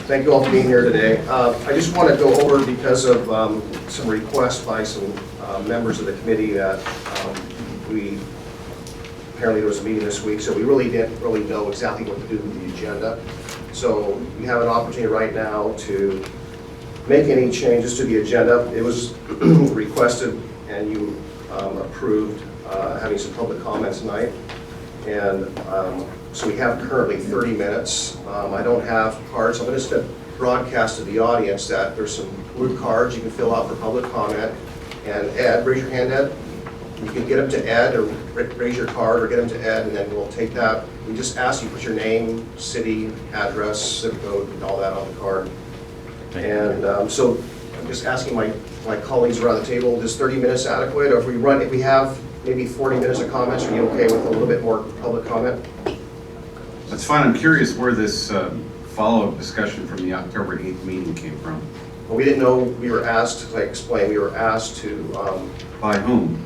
Thank you all for being here today. I just want to go over, because of some requests by some members of the committee, that apparently there was a meeting this week, so we really didn't know exactly what to do with the agenda. So you have an opportunity right now to make any changes to the agenda. It was requested and you approved having some public comments tonight. And so we have currently 30 minutes. I don't have cards. I'm going to broadcast to the audience that there's some blue cards you can fill out for public comment. And Ed, raise your hand, Ed. You can get them to Ed, or raise your card, or get them to Ed, and then we'll take that. We just ask you put your name, city, address, zip code, and all that on the card. And so I'm just asking my colleagues around the table, is 30 minutes adequate? Or if we have maybe 40 minutes of comments, are you okay with a little bit more public comment? That's fine. I'm curious where this follow-up discussion from the October 8th meeting came from. Well, we didn't know. We were asked, as I explained, we were asked to... By whom?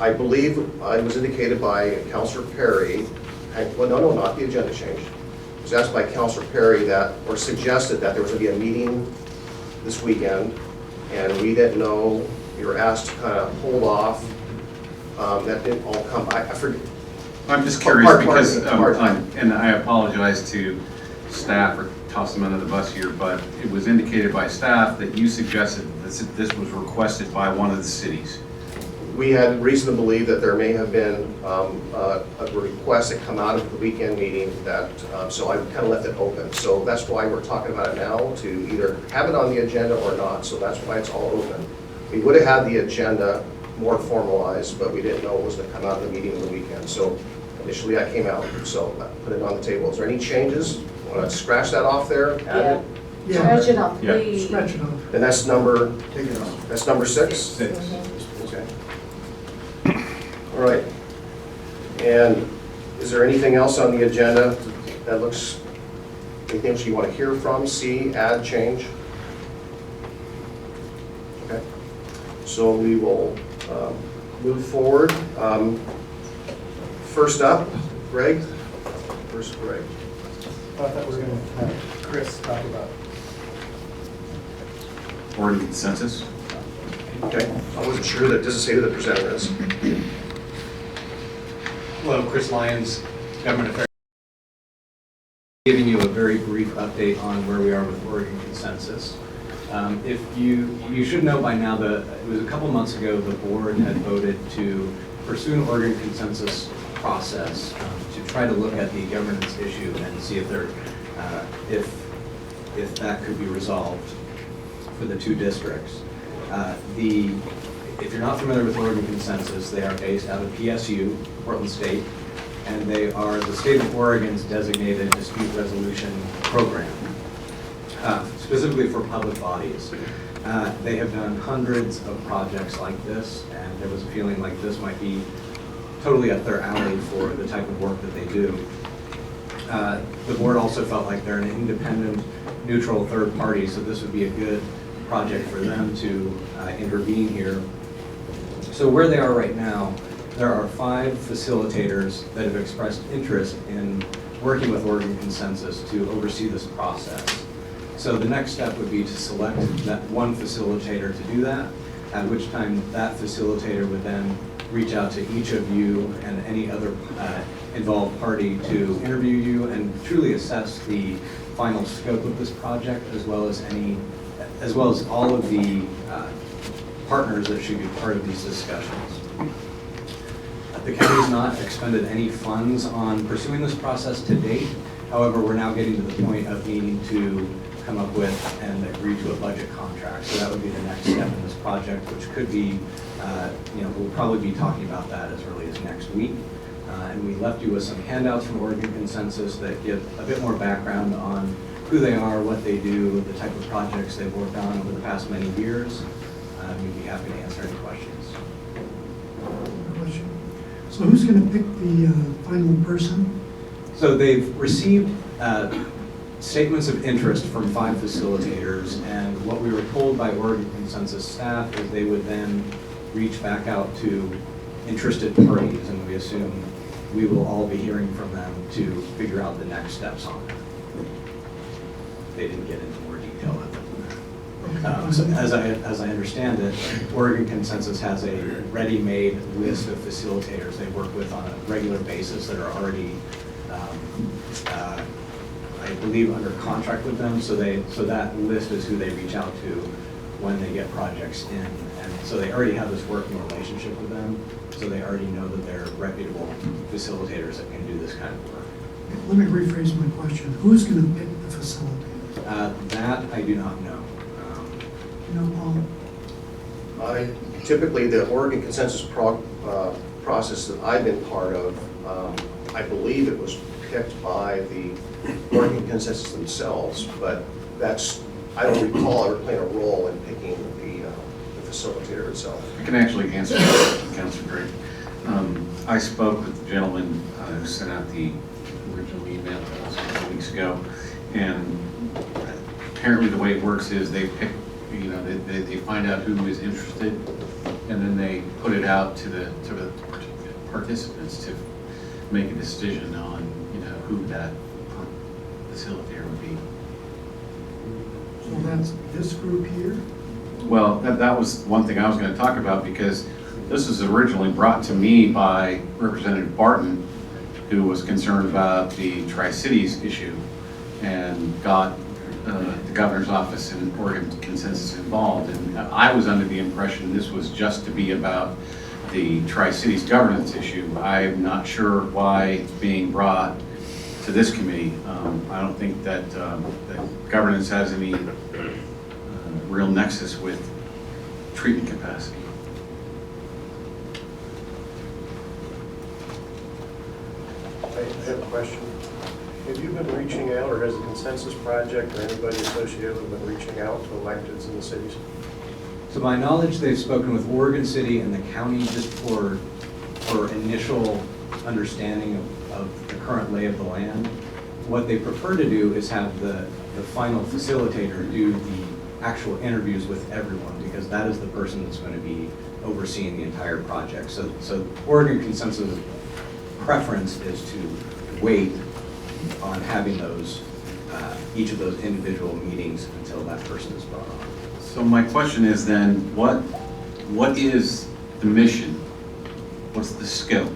I believe it was indicated by Councilor Perry. Well, no, not the agenda change. It was asked by Councilor Perry that, or suggested that there was going to be a meeting this weekend, and we didn't know. We were asked to kind of hold off. That didn't all come. I forget. I'm just curious because, and I apologize to staff or toss them under the bus here, but it was indicated by staff that you suggested that this was requested by one of the cities. We had reason to believe that there may have been a request that come out of the weekend meeting that, so I kind of left it open. So that's why we're talking about it now, to either have it on the agenda or not. So that's why it's all open. We would have had the agenda more formalized, but we didn't know it was going to come out of the meeting of the weekend. So initially I came out, so I put it on the table. Is there any changes? Want to scratch that off there? Add it? Yeah. Scratch it off, Yeah. please. Scratch it off. And that's number, Take it off. that's number 6? 6. Okay. All right. And is there anything else on the agenda that looks, anything else you want to hear from, see, add, change? Okay. So we will move forward. First up, Greg. First, Greg. I thought we were going to have Chris talk about. Board consensus? Okay. I wasn't sure. That doesn't say who the presenter is. Hello, Chris Lyons, Government Affairs. Giving you a very brief update on where we are with Oregon Consensus. If you should know by now that it was a couple months ago the board had voted to pursue an Oregon Consensus process to try to look at the governance issue and see if if that could be resolved for the 2 districts. If you're not familiar with Oregon Consensus, they are based out of PSU, Portland State, and they are the state of Oregon's designated dispute resolution program, specifically for public bodies. They have done hundreds of projects like this, and there was a feeling like this might be totally up their alley for the type of work that they do. The board also felt like they're an independent, neutral third party, so this would be a good project for them to intervene here. So where they are right now, there are 5 facilitators that have expressed interest in working with Oregon Consensus to oversee this process. So the next step would be to select that one facilitator to do that, at which time that facilitator would then reach out to each of you and any other involved party to interview you and truly assess the final scope of this project, as well as all of the partners that should be part of these discussions. The county has not expended any funds on pursuing this process to date. However, we're now getting to the point of needing to come up with and agree to a budget contract. So that would be the next step in this project, which could be, we'll probably be talking about that as early as next week. And we left you with some handouts from Oregon Consensus that give a bit more background on who they are, what they do, the type of projects they've worked on over the past many years. We'd be happy to answer any questions. So who's going to pick the final person? So they've received statements of interest from 5 facilitators, and what we were told by Oregon Consensus staff is they would then reach back out to interested parties, and we assume we will all be hearing from them to figure out the next steps on it. They didn't get into more detail than that. So as I understand it, Oregon Consensus has a ready-made list of facilitators they work with on a regular basis that are already, I believe, under contract with them. So that list is who they reach out to when they get projects in. And so they already have this working relationship with them. So they already know that they're reputable facilitators that can do this kind of work. Let me rephrase my question. Who's going to pick the facilitator? That I do not know. You know, Paul? Typically, the Oregon Consensus process that I've been part of, I believe it was picked by the Oregon Consensus themselves, but I don't recall ever playing a role in picking the facilitator itself. I can actually answer that, Councilor Drake. I spoke with the gentleman who sent out the original email to us a couple weeks ago, and apparently the way it works is they pick, they find out who is interested, and then they put it out to the participants to make a decision on, who that facilitator would be. So that's this group here? Well, that was one thing I was going to talk about, because this was originally brought to me by Representative Barton, who was concerned about the Tri-Cities issue and got the governor's office and Oregon Consensus involved. And I was under the impression this was just to be about the Tri-Cities governance issue. I'm not sure why it's being brought to this committee. I don't think that governance has any real nexus with treatment capacity. I have a question. Have you been reaching out, or has the Consensus Project or anybody associated with been reaching out to electeds in the cities? To my knowledge, they've spoken with Oregon City and the county just for initial understanding of the current lay of the land. What they prefer to do is have the final facilitator do the actual interviews with everyone, because that is the person that's going to be overseeing the entire project. So Oregon Consensus preference is to wait on having those, each of those individual meetings until that person is brought on. So my question is then, what is the mission? What's the scope?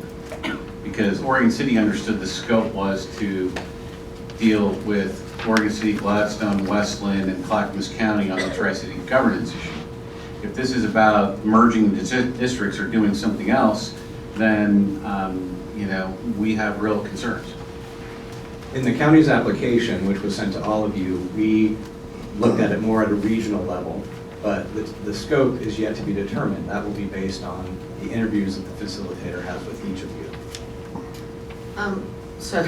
Because Oregon City understood the scope was to deal with Oregon City, Gladstone, Westland, and Clackamas County on the Tri-City governance issue. If this is about merging districts or doing something else, then we have real concerns. In the county's application, which was sent to all of you, we looked at it more at a regional level, but the scope is yet to be determined. That will be based on the interviews that the facilitator has with each of you. So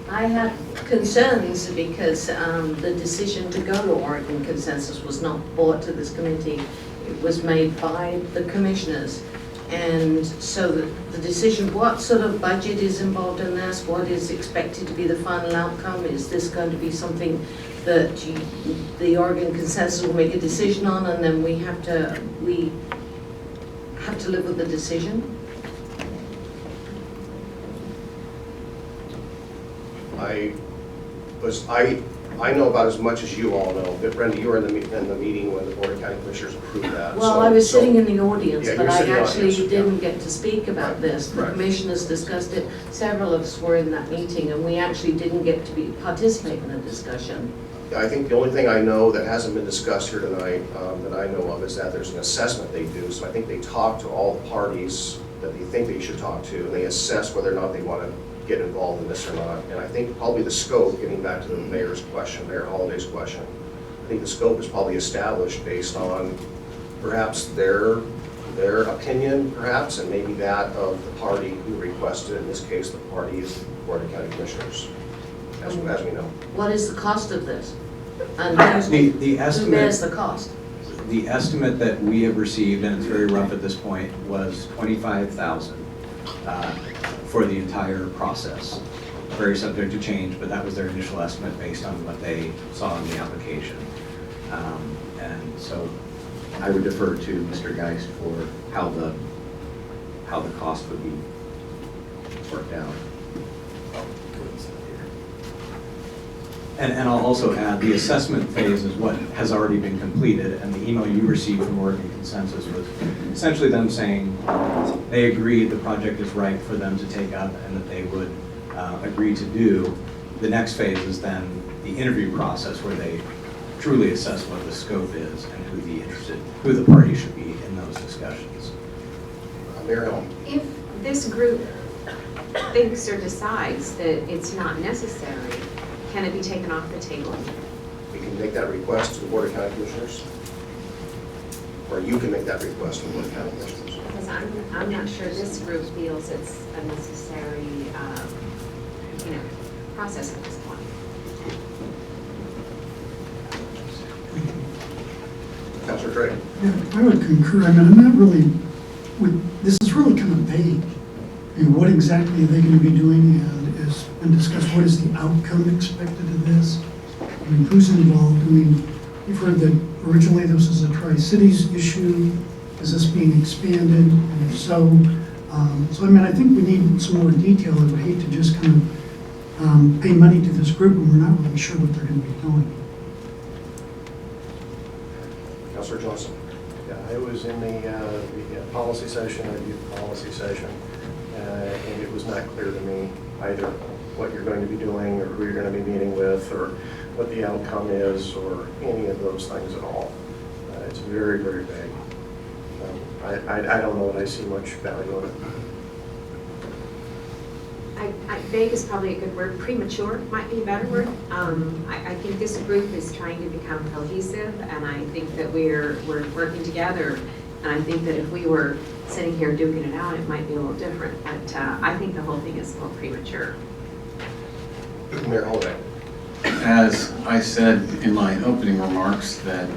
I have concerns because the decision to go to Oregon Consensus was not brought to this committee. It was made by the commissioners. And so the decision, what sort of budget is involved in this? What is expected to be the final outcome? Is this going to be something that the Oregon Consensus will make a decision on, and then we have to live with the decision? I know about as much as you all know, but Brenda, you were in the meeting when the Board of County Commissioners approved that. Well, I was sitting in the audience, Yeah, but you're I sitting in the actually audience, didn't yeah. get to speak about Right, this. The right. commissioners discussed it. Several of us were in that meeting, and we actually didn't get to participate in the discussion. I think the only thing I know that hasn't been discussed here tonight that I know of is that there's an assessment they do. So I think they talk to all the parties that they think they should talk to, and they assess whether or not they want to get involved in this or not. And I think probably the scope, getting back to the mayor's question, Mayor Holliday's question, I think the scope is probably established based on perhaps their opinion, perhaps, and maybe that of the party who requested. In this case, the party is the Board of County Commissioners, as we know. What is the cost of this? And The who estimate. bears the cost? The estimate that we have received, and it's very rough at this point, was $25,000 for the entire process. Very subject to change, but that was their initial estimate based on what they saw in the application. And so I would defer to Mr. Geist for how the cost would be worked. worked out. And I'll also add, the assessment phase is what has already been completed, and the email you received from Oregon Consensus was essentially them saying they agreed the project is right for them to take up and that they would agree to do. The next phase is then the interview process where they truly assess what the scope is and who the party should be in those discussions. Mayor Hill. If this group thinks or decides that it's not necessary, can it be taken off the table? We can make that request to the Board of County Commissioners. Or you can make that request to the Board of County Commissioners. Because I'm not sure this group feels it's a necessary, process at this point. Councilor Craig. Yeah, I would concur. I mean, I'm not really, this is really kind of vague. I mean, what exactly are they going to be doing, and has been discussed, what is the outcome expected of this? I mean, who's involved? I mean, you've heard that originally this was a Tri-Cities issue. Is this being expanded? And if so, I mean, I think we need some more detail. I would hate to just kind of pay money to this group and we're not really sure what they're going to be doing. Councilor Johnson. Yeah, I was in the policy session, I viewed the policy session, and it was not clear to me either what you're going to be doing or who you're going to be meeting with or what the outcome is or any of those things at all. It's very, very vague. I don't know that I see much value in it. Vague is probably a good word. Premature might be a better word. I think this group is trying to become cohesive, and I think that we're working together. And I think that if we were sitting here duking it out, it might be a little different. But I think the whole thing is a little premature. Mayor Holliday. As I said in my opening remarks, that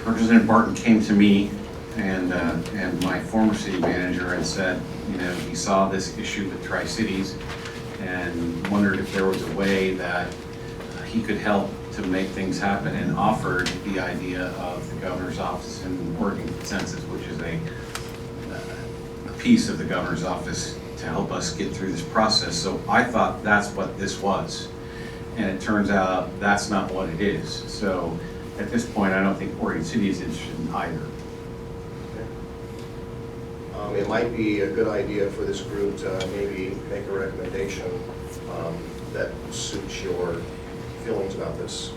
Representative Barton came to me and my former city manager and said, he saw this issue with Tri-Cities and wondered if there was a way that he could help to make things happen, and offered the idea of the governor's office and Oregon Consensus, which is a piece of the governor's office to help us get through this process. So I thought that's what this was, and it turns out that's not what it is. So at this point, I don't think Oregon City is interested in either. It might be a good idea for this group to maybe make a recommendation that suits your feelings about this.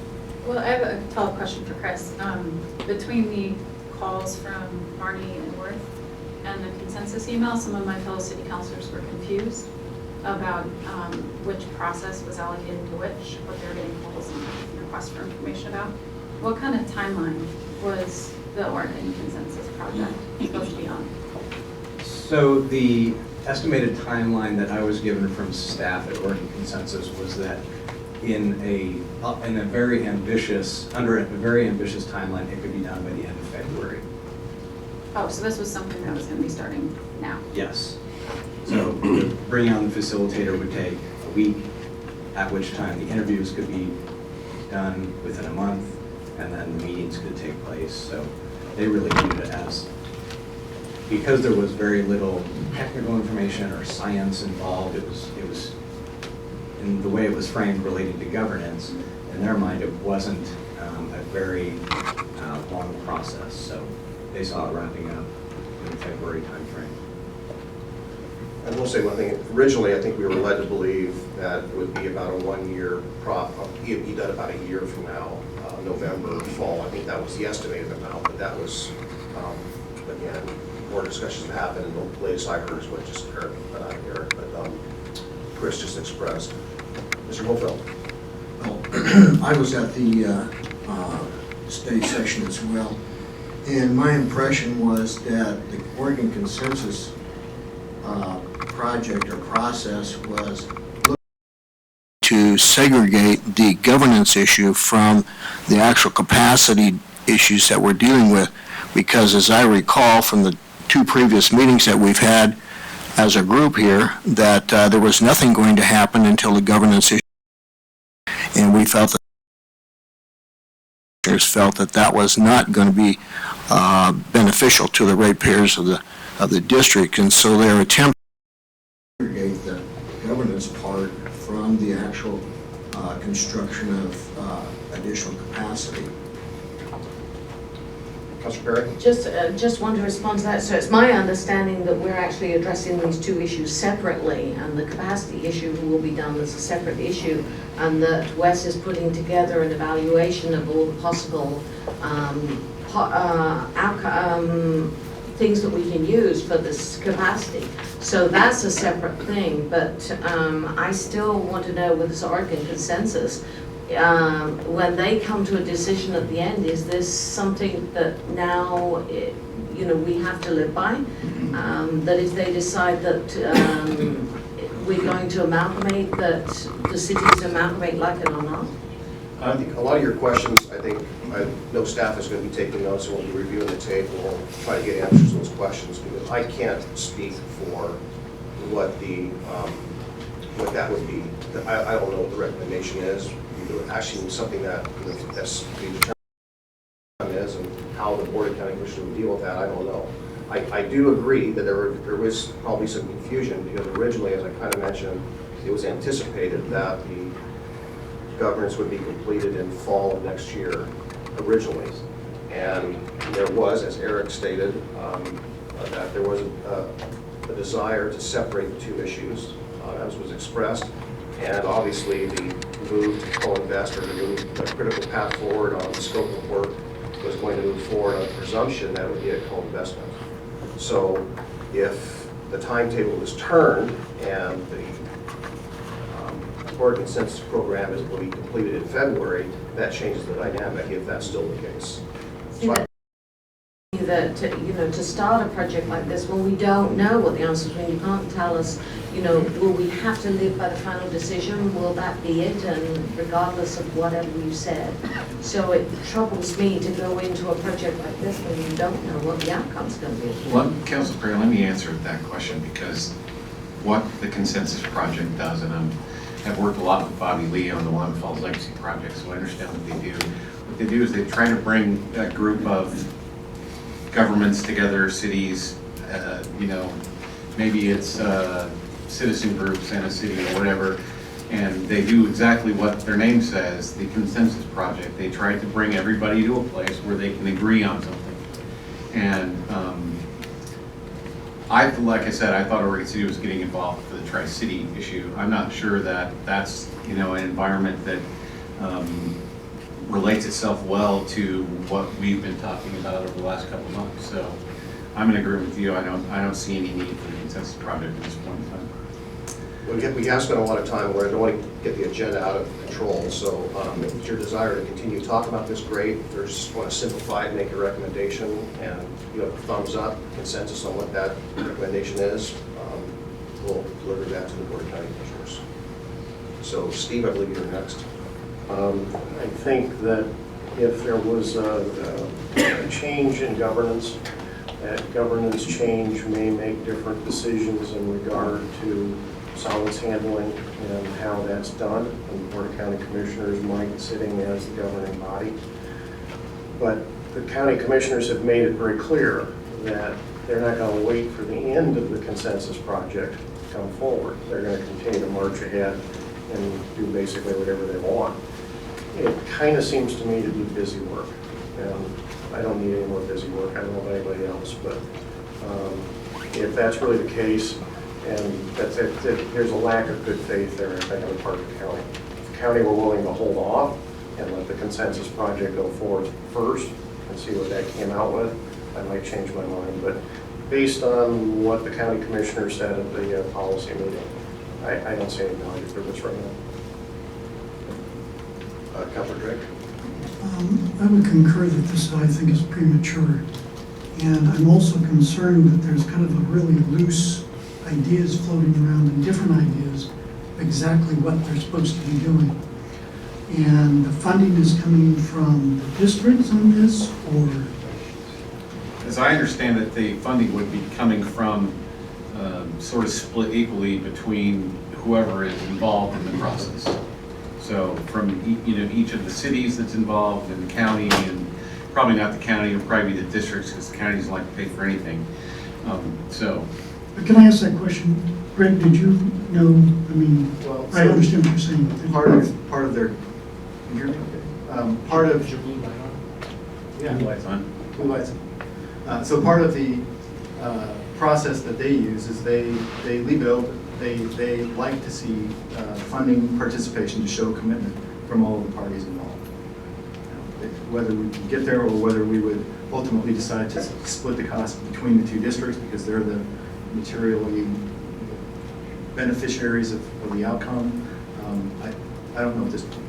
Well, I have a follow-up question for Chris. Between the calls from Marnie and Worth and the consensus email, some of my fellow city councilors were confused about which process was allocated to which, what they were getting calls and requests for information about. What kind of timeline was the Oregon Consensus project supposed to be on? So the estimated timeline that I was given from staff at Oregon Consensus was that under a very ambitious timeline, it could be done by the end of February. Oh, so this was something that was going to be starting now? Yes. So bringing on the facilitator would take a week, at which time the interviews could be done within a month, and then the meetings could take place. So they really viewed it as, because there was very little technical information or science involved, it was in the way it was framed related to governance. In their mind, it wasn't a very long process. So they saw it wrapping up in the February timeframe. I will say one thing. Originally, I think we were led to believe that it would be about a 1 year be done about a year from now, November, fall. I think that was the estimated amount, but that was, again, more discussions have happened, and the latest I heard is what just Chris just expressed. Mr. Hofeldt. Well, I was at the study session as well, and my impression was that the Oregon Consensus project or process was to segregate the governance issue from the actual capacity issues that we're dealing with, because as I recall from the 2 previous meetings that we've had as a group here, that there was nothing going to happen until the governance issue, and we felt that was not going to be beneficial to the ratepayers of the district, and so their attempt fund the actual construction of additional capacity. Councilor Perry? Just want to respond to that. So it's my understanding that we're actually addressing these two issues separately, and the capacity issue will be done as a separate issue, and that Wes is putting together an evaluation of all the possible things that we can use for this capacity. So that's a separate thing, but I still want to know with this Oregon consensus, when they come to a decision at the end, is this something that now, we have to live by? That if they decide that we're going to amalgamate, that the cities amalgamate like it or not? I think a lot of your questions, I know staff is going to be taking notes and we'll be reviewing the tape and we'll try to get answers to those questions, because I can't speak for what that would be. I don't know what the recommendation is. Actually, something that that's being determined is, and how the Board of County Commissioners would deal with that, I don't know. I do agree that there was probably some confusion, because originally, as I kind of mentioned, it was anticipated that the governance would be completed in fall of next year originally. And there was, as Eric stated, that there was a desire to separate the two issues, as was expressed. And obviously, the move to co-invest, or to move a critical path forward on the scope of work, was going to move forward on the presumption that it would be a co-investment. So if the timetable is turned and the Board Consensus Program will be completed in February, that changes the dynamic if that's still the case. So That, to start a project like this, when we don't know what the answers, when you can't tell us, will we have to live by the final decision? Will that be it? And regardless of whatever you said. So it troubles me to go into a project like this when you don't know what the outcome's going to be. Well, Councilor Perry, let me answer that question, because what the Consensus Project does, and I've worked a lot with Bobby Lee on the Long Falls Legacy Project, so I understand what they do. What they do is they try to bring a group of governments together, cities, maybe it's citizen groups in a city or whatever, and they do exactly what their name says, the Consensus Project. They try to bring everybody to a place where they can agree on something. And like I said, I thought Oregon City was getting involved for the Tri-City issue. I'm not sure that that's, an environment that relates itself well to what we've been talking about over the last couple of months. So I'm in agreement with you. I don't see any need for the Consensus Project at this point in time. we have spent a lot of time where I don't want to get the agenda out of control. So if it's your desire to continue to talk about this, great. If you just want to simplify it, make a recommendation, and you have a thumbs up consensus on what that recommendation is, we'll deliver that to the Board of County Commissioners. So Steve, I believe you're next. I think that if there was a change in governance, that governance change may make different decisions in regard to solids handling and how that's done. And the Board of County Commissioners might sitting as the governing body. But the county commissioners have made it very clear that they're not going to wait for the end of the consensus project to come forward. They're going to continue to march ahead and do basically whatever they want. It kind of seems to me to be busy work. And I don't need any more busy work. I don't know about anybody else, but if that's really the case, and that there's a lack of good faith there, I think, on the part of the county. If the county were willing to hold off and let the consensus project go forward first and see what that came out with, I might change my mind. But based on what the county commissioner said at the policy meeting, I don't see any value for this right now. Councilor Drake? I would concur that this, I think, is premature. And I'm also concerned that there's kind of a really loose ideas floating around, and different ideas of exactly what they're supposed to be doing. And the funding is coming from the districts on this, or? As I understand it, the funding would be coming from sort of split equally between whoever is involved in the process. So from each of the cities that's involved, and the county, and probably not the county, it'll probably be the districts, because the counties don't like to pay for anything. So But can I ask that question? Greg, did you know, I mean, Well, I understand what you're saying. Part of their, can you hear me okay? Part of. Yeah. Lights on. Blue lights. So part of the process that they use is they leave it open. They like to see funding participation to show commitment from all of the parties involved. Whether we can get there or whether we would ultimately decide to split the cost between the two districts because they're the materially beneficiaries of the outcome. I don't know at this point.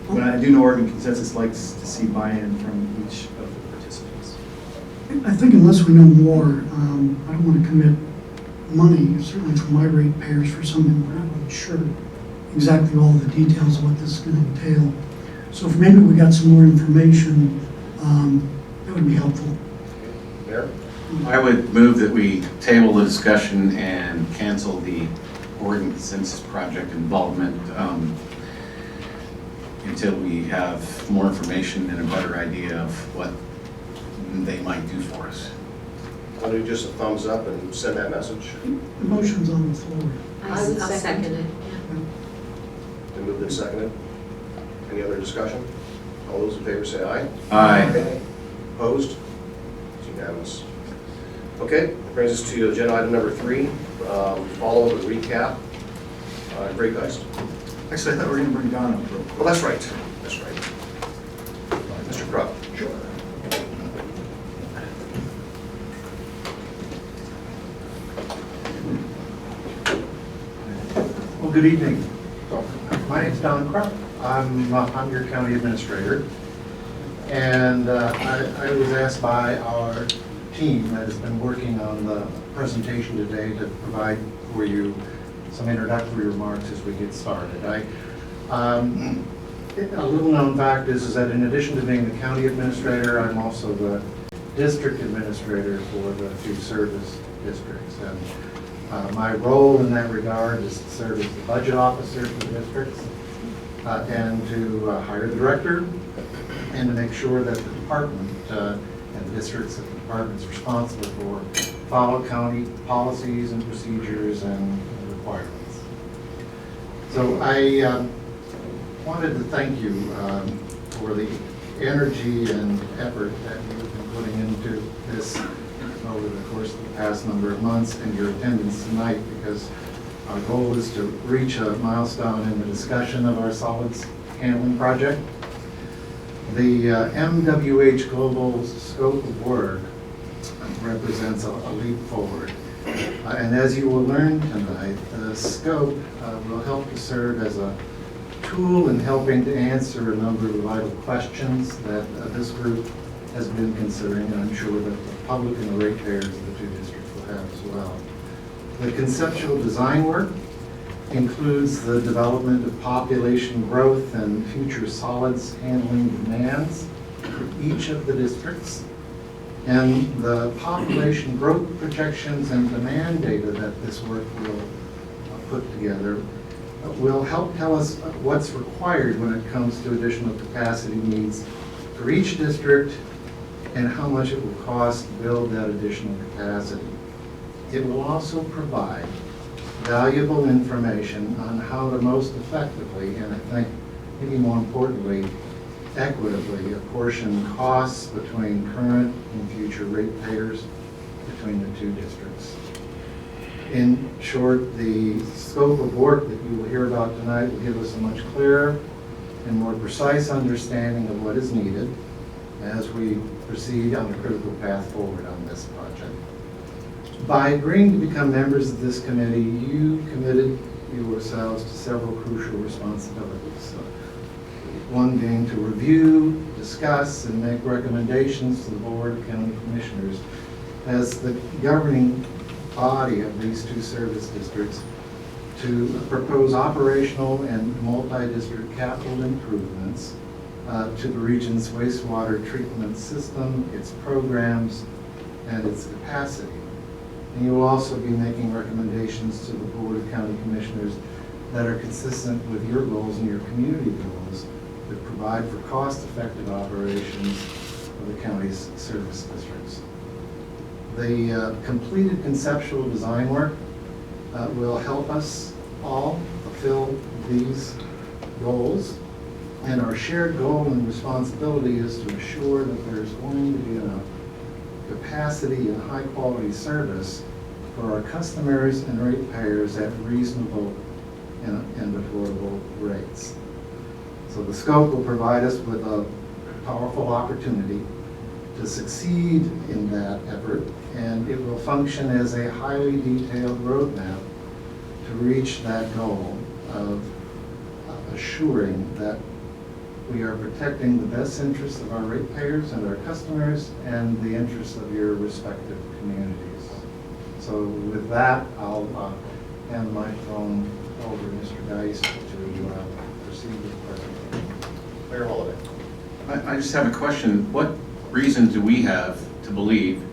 But I do know Oregon Consensus likes to see buy-in from each of the participants. I think unless we know more, I don't want to commit money, certainly for my ratepayers, for something we're not really sure exactly all the details of what this is going to entail. So if maybe we got some more information, that would be helpful. Mayor? I would move that we table the discussion and cancel the Oregon Consensus Project involvement until we have more information and a better idea of what they might do for us. Want to do just a thumbs up and send that message? The motion's on the floor. I'll second it. Been moved and seconded. Any other discussion? All those in favor say aye. Aye. Opposed? It's unanimous. Okay, that brings us to agenda item number 3, follow-up and recap. Great, guys. Actually, I thought we were going to bring Don up real quick. Well, that's right. That's right. Mr. Krupp. Sure. Well, good evening. My name's Don Krupp. I'm your county administrator. And I was asked by our team that has been working on the presentation today to provide for you some introductory remarks as we get started. A little known fact is that in addition to being the county administrator, I'm also the district administrator for the 2 service districts. And my role in that regard is to serve as the budget officer for the districts and to hire the director and to make sure that the department and the districts and the departments responsible for follow county policies and procedures and requirements. So I wanted to thank you for the energy and effort that you've been putting into this over the course of the past number of months and your attendance tonight, because our goal is to reach a milestone in the discussion of our solids handling project. The MWH Global scope of work represents a leap forward. And as you will learn tonight, the scope will help to serve as a tool in helping to answer a number of vital questions that this group has been considering, and I'm sure that the public and the ratepayers of the 2 districts will have as well. The conceptual design work includes the development of population growth and future solids handling demands for each of the districts. And the population growth projections and demand data that this work will put together will help tell us what's required when it comes to additional capacity needs for each district and how much it will cost to build that additional capacity. It will also provide valuable information on how to most effectively, and I think maybe more importantly, equitably apportion costs between current and future ratepayers between the 2 districts. In short, the scope of work that you will hear about tonight will give us a much clearer and more precise understanding of what is needed as we proceed on the critical path forward on this project. By agreeing to become members of this committee, you committed yourselves to several crucial responsibilities. One being to review, discuss, and make recommendations to the Board of County Commissioners as the governing body of these 2 service districts to propose operational and multi-district capital improvements to the region's wastewater treatment system, its programs, and its capacity. And you will also be making recommendations to the Board of County Commissioners that are consistent with your goals and your community goals that provide for cost-effective operations of the county's service districts. The completed conceptual design work will help us all fulfill these goals. And our shared goal and responsibility is to ensure that there's going to be enough capacity and high-quality service for our customers and ratepayers at reasonable and affordable rates. So the scope will provide us with a powerful opportunity to succeed in that effort, and it will function as a highly detailed roadmap to reach that goal of assuring that we are protecting the best interests of our ratepayers and our customers and the interests of your respective communities. So with that, I'll hand the microphone over to Mr. Geist to proceed with the presentation. Mayor Holliday. I just have a question. What reason do we have to believe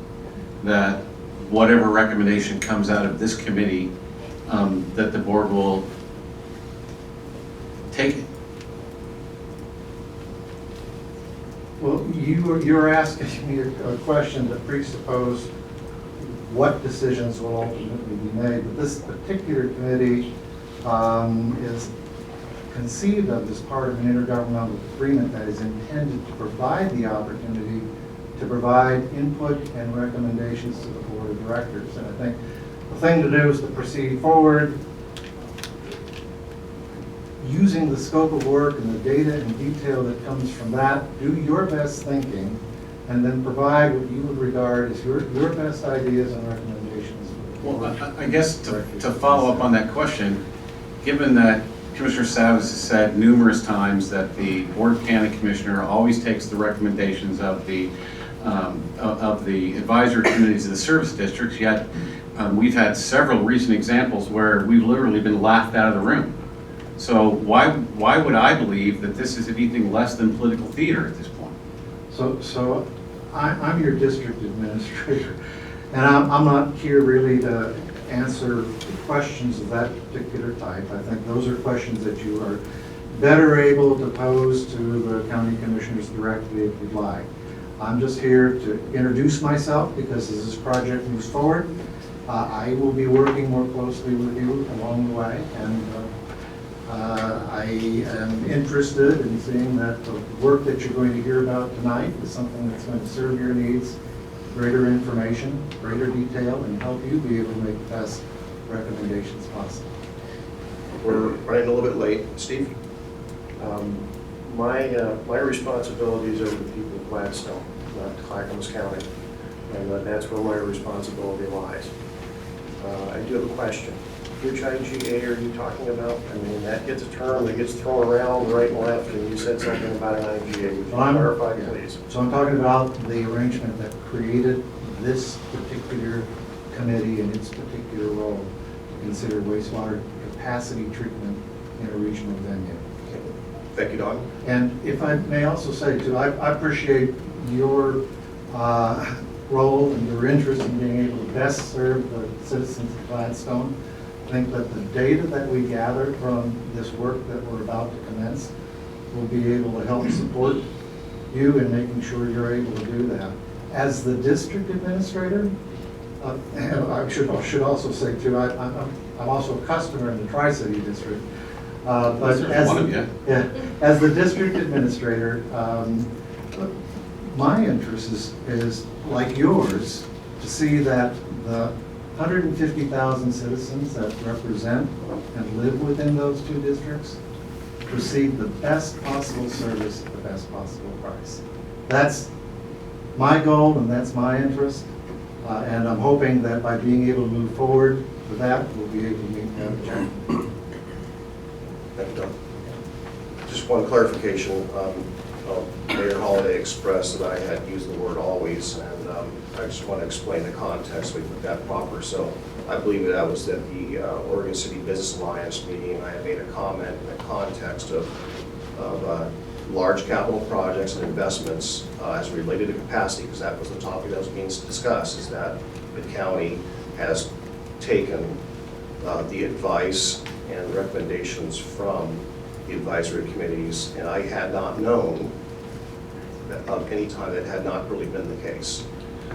that whatever recommendation comes out of this committee, that the board will take it? Well, you're asking me a question that presupposes what decisions will ultimately be made. But this particular committee is conceived of as part of an intergovernmental agreement that is intended to provide the opportunity to provide input and recommendations to the board of directors. And I think the thing to do is to proceed forward using the scope of work and the data and detail that comes from that, do your best thinking, and then provide what you would regard as your best ideas and recommendations. Well, I guess to follow up on that question, given that Commissioner Savas has said numerous times that the Board of County Commissioner always takes the recommendations of the advisory committees of the service districts, yet we've had several recent examples where we've literally been laughed out of the room. So why would I believe that this is anything less than political theater at this point? So I'm your district administrator, and I'm not here really to answer questions of that particular type. I think those are questions that you are better able to pose to the county commissioners directly if you'd like. I'm just here to introduce myself because as this project moves forward, I will be working more closely with you along the way, and I am interested in seeing that the work that you're going to hear about tonight is something that's going to serve your needs, greater information, greater detail, and help you be able to make the best recommendations possible. We're running a little bit late. Steve? My responsibilities are to the people of Gladstone, not to Clackamas County, and that's where my responsibility lies. I do have a question. Which IGA are you talking about? I mean, that gets a term that gets thrown around right and left, and you said something about an IGA. Would you clarify, please? So I'm talking about the arrangement that created this particular committee and its particular role to consider wastewater capacity treatment in a regional venue. Thank you, Don. And if I may also say too, I appreciate your role and your interest in being able to best serve the citizens of Gladstone. I think that the data that we gather from this work that we're about to commence will be able to help support you in making sure you're able to do that. As the district administrator, and I should also say too, I'm also a customer in the Tri-City district. But as the district administrator, my interest is like yours to see that the 150,000 citizens that represent and live within those two districts receive the best possible service at the best possible price. That's my goal and that's my interest, and I'm hoping that by being able to move forward with that, we'll be able to meet that objective. Thank you, Don. Just one clarification. Mayor Holliday expressed that I had used the word always, and I just want to explain the context so we put that proper. So I believe that was at the Oregon City Business Alliance meeting. I had made a comment in the context of large capital projects and investments as related to capacity, because that was the topic that was being discussed, is that the county has taken the advice and recommendations from the advisory committees, and I had not known of any time that had not really been the case.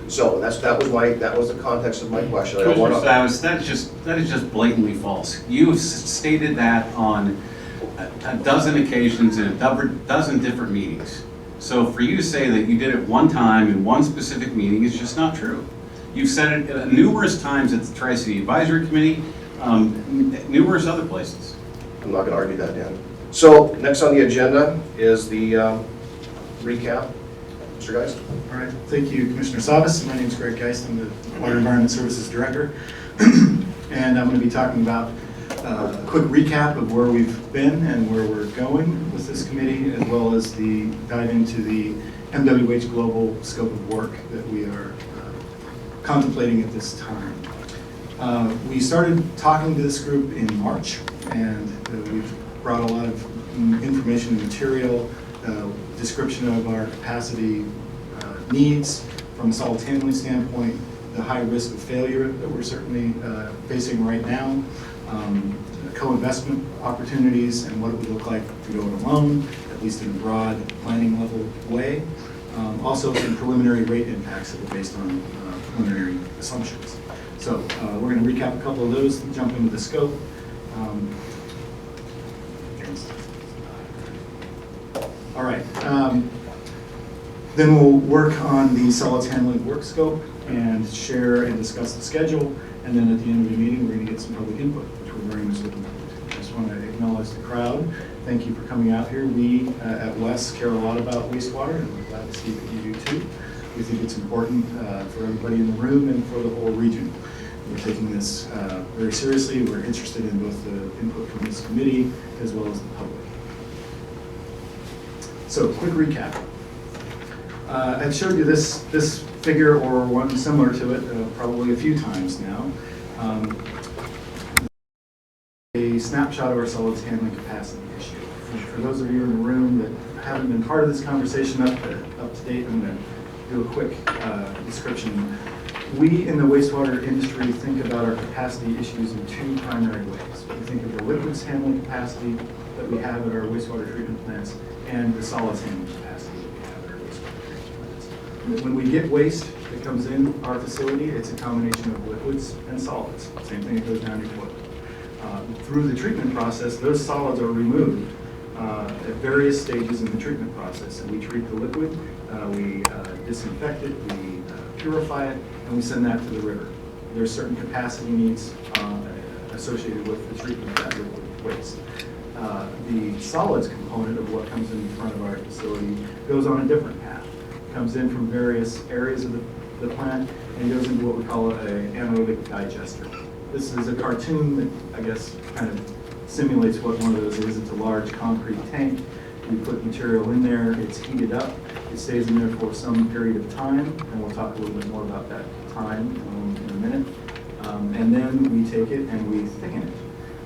So that was the context of my question. I don't Commissioner wanna- Savas, that is just blatantly false. You have stated that on a dozen occasions in a dozen different meetings. So for you to say that you did it one time in one specific meeting is just not true. You've said it numerous times at the Tri-City Advisory Committee, numerous other places. I'm not gonna argue that, Dan. So next on the agenda is the recap. Mr. Geist? All right, thank you, Commissioner Savas. My name is Greg Geist. I'm the Water Environment Services Director. And I'm going to be talking about a quick recap of where we've been and where we're going with this committee, as well as the dive into the MWH Global scope of work that we are contemplating at this time. We started talking to this group in March, and we've brought a lot of information and material, description of our capacity needs from a solids handling standpoint, the high risk of failure that we're certainly facing right now, co-investment opportunities and what it would look like to go it alone, at least in a broad planning level way. Also some preliminary rate impacts that are based on preliminary assumptions. So we're going to recap a couple of those, jump into the scope. All right. Then we'll work on the solids handling work scope and share and discuss the schedule. And then at the end of the meeting, we're going to get some public input, which we're very much looking forward to. I just want to acknowledge the crowd. Thank you for coming out here. We at WES care a lot about wastewater, and we're glad to see that you do too. We think it's important for everybody in the room and for the whole region. We're taking this very seriously. We're interested in both the input from this committee as well as the public. So, quick recap. I've showed you this figure or one similar to it probably a few times now. A snapshot of our solids handling capacity issue. And for those of you in the room that haven't been part of this conversation up to date, I'm going to do a quick description. We in the wastewater industry think about our capacity issues in two primary ways. We think of the liquids handling capacity that we have at our wastewater treatment plants and the solids handling capacity that we have at our wastewater treatment plants. When we get waste that comes in our facility, it's a combination of liquids and solids. Same thing that goes down your toilet. Through the treatment process, those solids are removed at various stages in the treatment process. And we treat the liquid, we disinfect it, we purify it, and we send that to the river. There are certain capacity needs associated with the treatment of that liquid waste. The solids component of what comes in front of our facility goes on a different path. It comes in from various areas of the plant and goes into what we call an anaerobic digester. This is a cartoon that I guess kind of simulates what one of those is. It's a large concrete tank. We put material in there, it's heated up, it stays in there for some period of time, and we'll talk a little bit more about that time in a minute. And then we take it and we thicken it.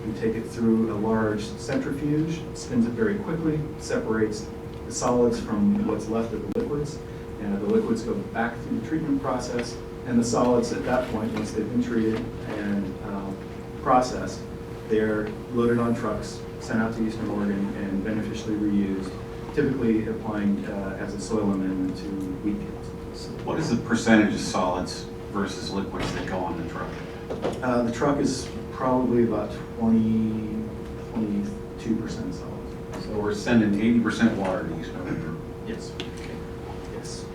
We take it through a large centrifuge, spins it very quickly, separates the solids from what's left of the liquids, and the liquids go back through the treatment process, and the solids at that point, once they've been treated and processed, they're loaded on trucks, sent out to Eastern Oregon, and beneficially reused, typically applying as a soil amendment to wheat fields. What is the percentage of solids versus liquids that go on the truck? The truck is probably about 22% solids. So we're sending 80% water to East Oregon. Yes. Yes.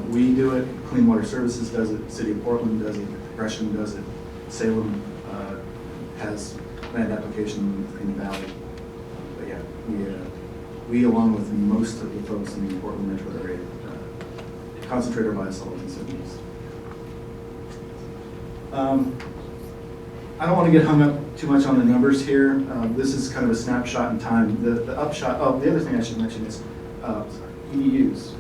We do it, Clean Water Services does it, City of Portland does it, Gresham does it, Salem has land application in the valley. But yeah, we along with most of the folks in the Portland metro area concentrate our biosolids in cities. I don't want to get hung up too much on the numbers here. This is kind of a snapshot in time. The upshot, the other thing I should mention is EDUs.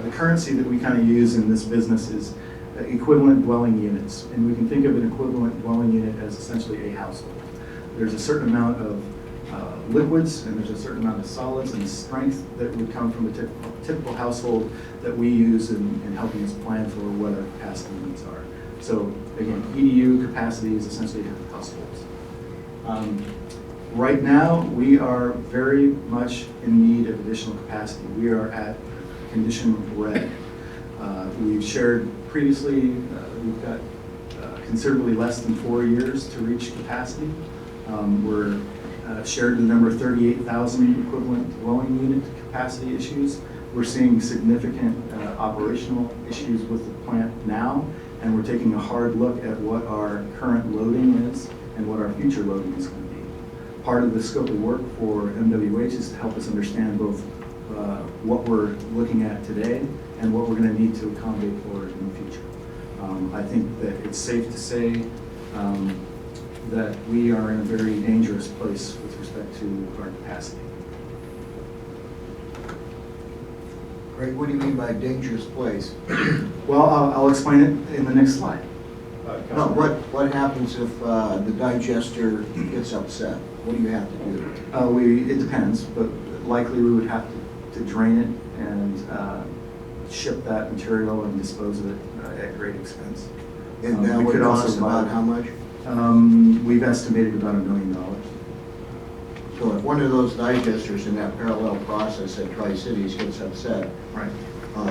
The currency that we kind of use in this business is equivalent dwelling units. And we can think of an equivalent dwelling unit as essentially a household. There's a certain amount of liquids and there's a certain amount of solids and strength that would come from a typical household that we use in helping us plan for what our capacity needs are. So again, EDU capacity is essentially households. Right now, we are very much in need of additional capacity. We are at condition red. We've shared Previously, we've got considerably less than 4 years to reach capacity. We're shared the number 38,000 equivalent dwelling unit capacity issues. We're seeing significant operational issues with the plant now, and we're taking a hard look at what our current loading is and what our future loading is going to be. Part of the scope of work for MWH is to help us understand both what we're looking at today and what we're going to need to accommodate for in the future. I think that it's safe to say that we are in a very dangerous place with respect to our capacity. Greg, what do you mean by dangerous place? Well, I'll explain it in the next slide. No, what happens if the digester gets upset? What do you have to do? It depends, but likely we would have to drain it and ship that material and dispose of it at great expense. And that we would could also cost about buy- how much? We've estimated about $1 million. So if one of those digesters in that parallel process at Tri-Cities gets upset, Right.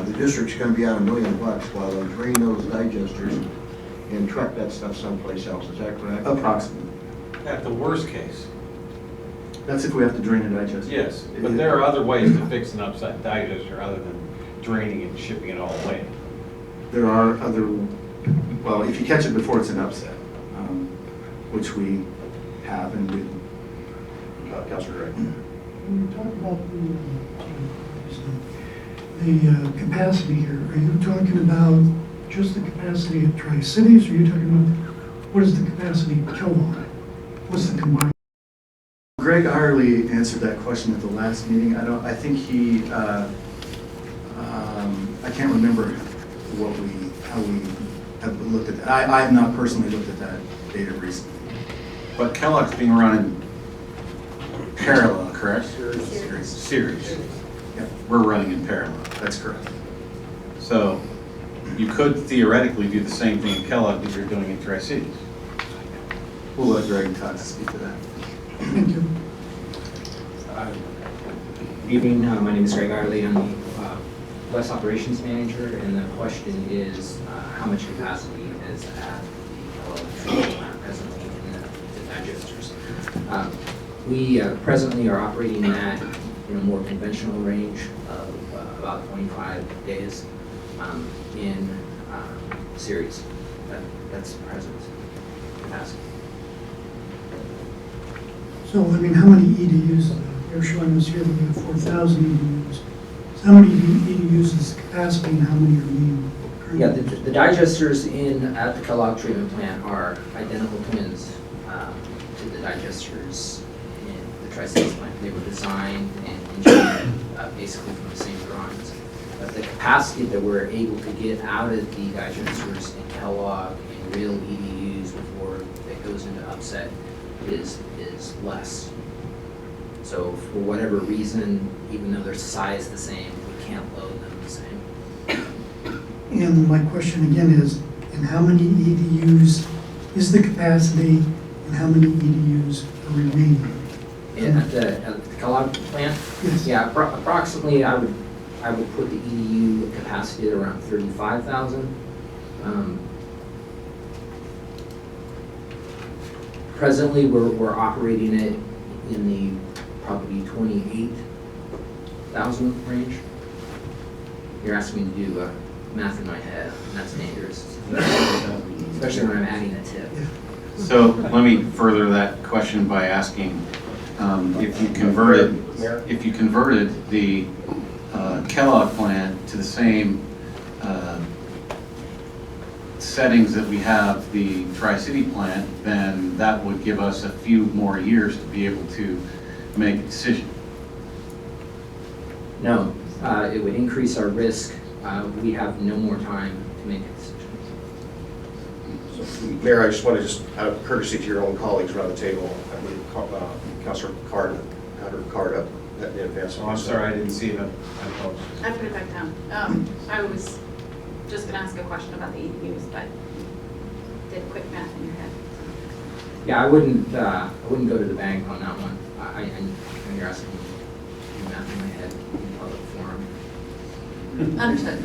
the district's gonna be out $1 million while they drain those digesters and truck that stuff someplace else, is that correct? Approximately. At the worst case, That's if we have to drain a digester. yes, but there are other ways to fix an upset digester other than draining it and shipping it all away. There are other, well, if you catch it before it's an upset, which we have and do. Councilor Gray. When you talk about the capacity here, are you talking about just the capacity at Tri-Cities, or are you talking about what is the capacity at Kellogg? What's the combined? Greg Irely answered that question at the last meeting. I think he, I can't remember how we have looked at that. I have not personally looked at that data recently. But Kellogg's being run in parallel, correct? Series. Yeah, We're running in parallel. that's correct. So you could theoretically do the same thing in Kellogg that you're doing in Tri-Cities. We'll let Greg Cox speak to that. Thank you. Good evening, my name is Greg Irely. I'm the West Operations Manager, and the question is how much capacity is at the treatment plant presently in the digesters. We presently are operating at in a more conventional range of about 25 days in series. That's present capacity. So, I mean, how many EDUs? You're showing us here that we have 4,000 EDUs. So how many EDUs is the capacity and how many are being currently? Yeah, the digesters at the Kellogg treatment plant are identical twins to the digesters in the Tri-Cities plant. They were designed and engineered basically from the same drawings. But the capacity that we're able to get out of the digesters in Kellogg in real EDUs before it goes into upset is less. So for whatever reason, even though their size the same, we can't load them the same. And my question again is, in how many EDUs is the capacity and how many EDUs are remaining? At the Kellogg plant? Yes. Yeah, approximately, I would put the EDU capacity at around 35,000. Presently, we're operating it in the probably 28,000 range. You're asking me to do math in my head, and that's dangerous, especially when I'm adding a tip. So let me further that question by asking if you converted the Kellogg plant to the same settings that we have the Tri-City plant, then that would give us a few more years to be able to make a decision. No, it would increase our risk. We have no more time to make a decision. Mayor, I just want to out of courtesy to your own colleagues around the table, I believe Councilor Card had her card up in advance. Oh, I'm sorry, I didn't see that. I apologize. I put it back down. I was just gonna ask a question about the EDUs, but did quick math in your head. Yeah, I wouldn't go to the bank on that one. I you're asking me to do math in my head in public forum. Understood.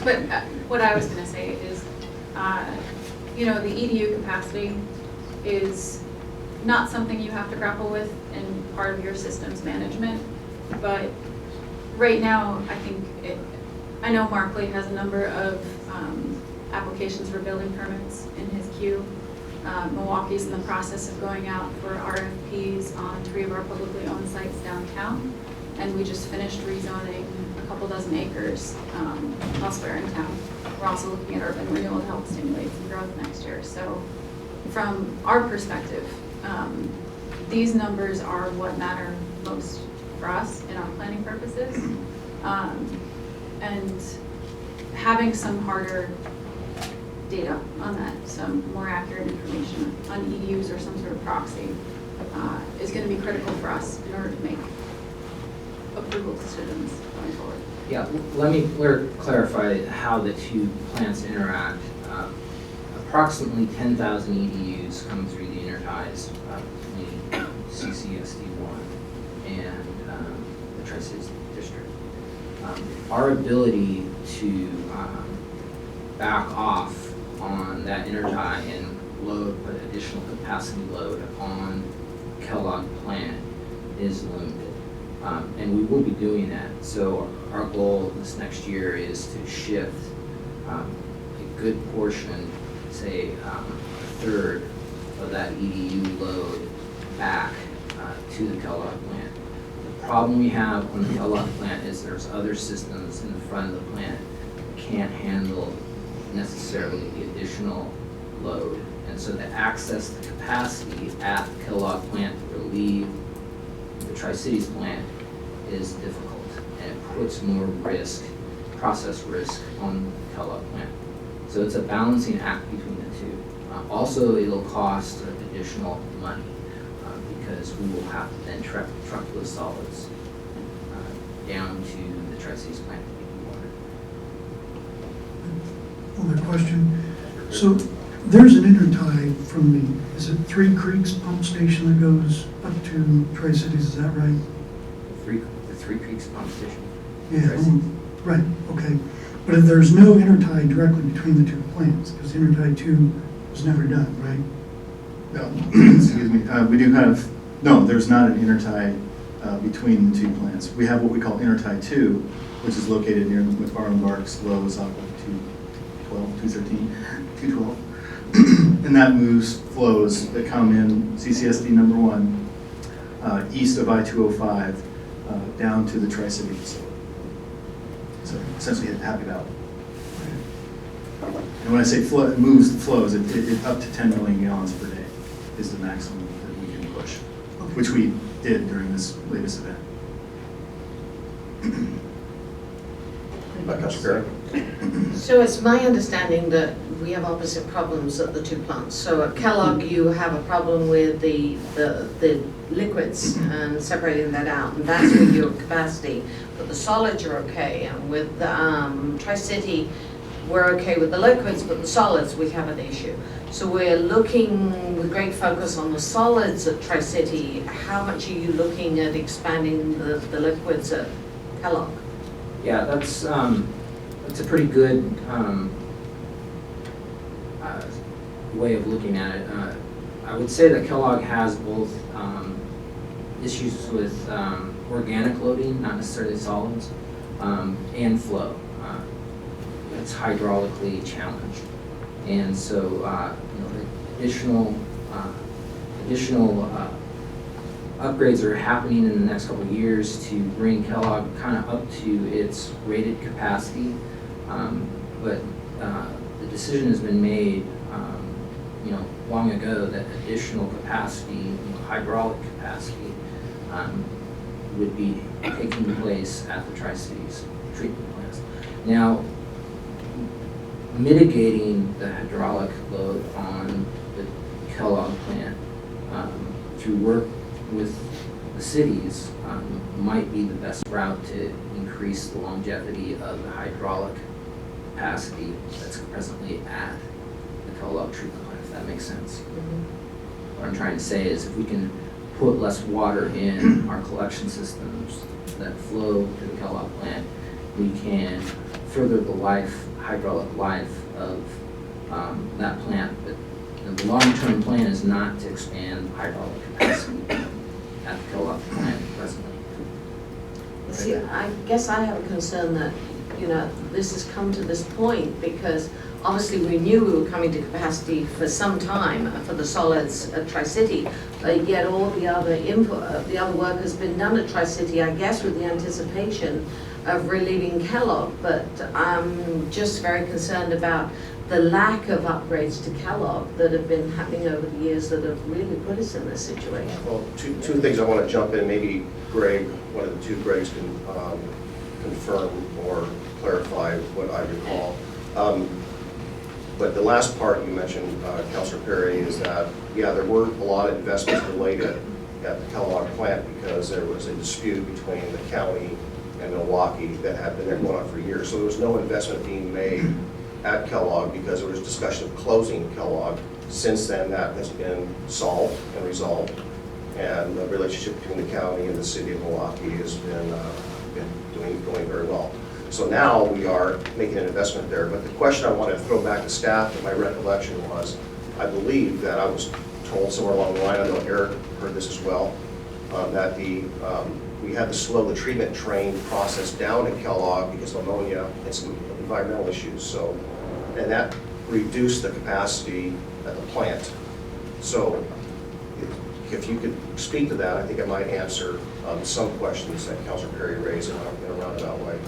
But what I was going to say is, the EDU capacity is not something you have to grapple with in part of your systems management. But right now, I know Markley has a number of applications for building permits in his queue. Milwaukee's in the process of going out for RFPs on 3 of our publicly owned sites downtown. And we just finished rezoning a couple dozen acres elsewhere in town. We're also looking at urban renewal to help stimulate some growth next year. So from our perspective, these numbers are what matter most for us in our planning purposes. And having some harder data on that, some more accurate information on EDUs or some sort of proxy is going to be critical for us in order to make approval decisions going forward. Yeah, let me clarify how the two plants interact. Approximately 10,000 EDUs come through the interties between CCSD1 and the Tri-Cities District. Our ability to back off on that intertie and put additional capacity load on Kellogg plant is limited. And we will be doing that. So our goal this next year is to shift a good portion, say a third of that EDU load back to the Kellogg plant. The problem we have on the Kellogg plant is there's other systems in the front of the plant that can't handle necessarily the additional load. And so to access the capacity at the Kellogg plant to relieve the Tri-Cities plant is difficult, and it puts more risk, process risk, on the Kellogg plant. So it's a balancing act between the two. Also, it'll cost additional money because we will have to then truck those solids down to the Tri-Cities plant to be water. Other question. So there's an intertie from is it Three Creeks pump station that goes up to Tri-Cities, is that right? The Three Creeks pump station. Yeah, right, okay. But if there's no intertie directly between the two plants, because intertie 2 was never done, right? No, excuse me, we do have, no, there's not an intertie between the two plants. We have what we call intertie 2, which is located near McFarland Barks, Lowe's, off of 213, 212. And that moves flows that come in CCSD number 1, east of I-205, down to the Tri-City facility. So essentially a Happy Valley. And when I say flow, it moves the flows, it up to 10 million gallons per day is the maximum that we can push, which we did during this latest event. So it's my understanding that we have opposite problems at the two plants. So at Kellogg, you have a problem with the liquids and separating that out, and that's with your capacity. But the solids are okay, and with Tri-City, we're okay with the liquids, but the solids, we have an issue. So we're looking with great focus on the solids at Tri-City. How much are you looking at expanding the liquids at Kellogg? Yeah, that's a pretty good way of looking at it. I would say that Kellogg has both issues with organic loading, not necessarily solids, and flow. It's hydraulically challenged, and so the additional upgrades are happening in the next couple of years to bring Kellogg kind of up to its rated capacity. But the decision has been made, long ago that additional capacity, hydraulic capacity, would be taking place at the Tri-Cities treatment plants. Now, mitigating the hydraulic load on the Kellogg plant through work with the cities might be the best route to increase the longevity of the hydraulic capacity that's presently at the Kellogg treatment plant, if that makes sense. What I'm trying to say is if we can put less water in our collection systems that flow to the Kellogg plant we can further the hydraulic life of that plant. But the long-term plan is not to expand hydraulic capacity at the Kellogg plant presently. See, I guess I have a concern that, this has come to this point because obviously we knew we were coming to capacity for some time for the solids at Tri-City, but yet all the other input, the other work has been done at Tri-City, I guess with the anticipation of relieving Kellogg, but I'm just very concerned about the lack of upgrades to Kellogg that have been happening over the years that have really put us in this situation. Well, two things I want to jump in. Maybe Greg, one of the two Gregs, can confirm or clarify what I recall. But the last part you mentioned, Councilor Perry, is that, yeah, there were a lot of investments related at the Kellogg plant because there was a dispute between the county and Milwaukee that had been there going on for years. So there was no investment being made at Kellogg because there was discussion of closing Kellogg. Since then, that has been solved and resolved, and the relationship between the county and the city of Milwaukee has been going very well. So now we are making an investment there. But the question I want to throw back to staff, and my recollection was, I believe that I was told somewhere along the line, I know Eric heard this as well, that we had to slow the treatment train process down at Kellogg because of ammonia and some environmental issues. So, and that reduced the capacity at the plant. So if you could speak to that, I think it might answer some questions that Councilor Perry raised in a roundabout way.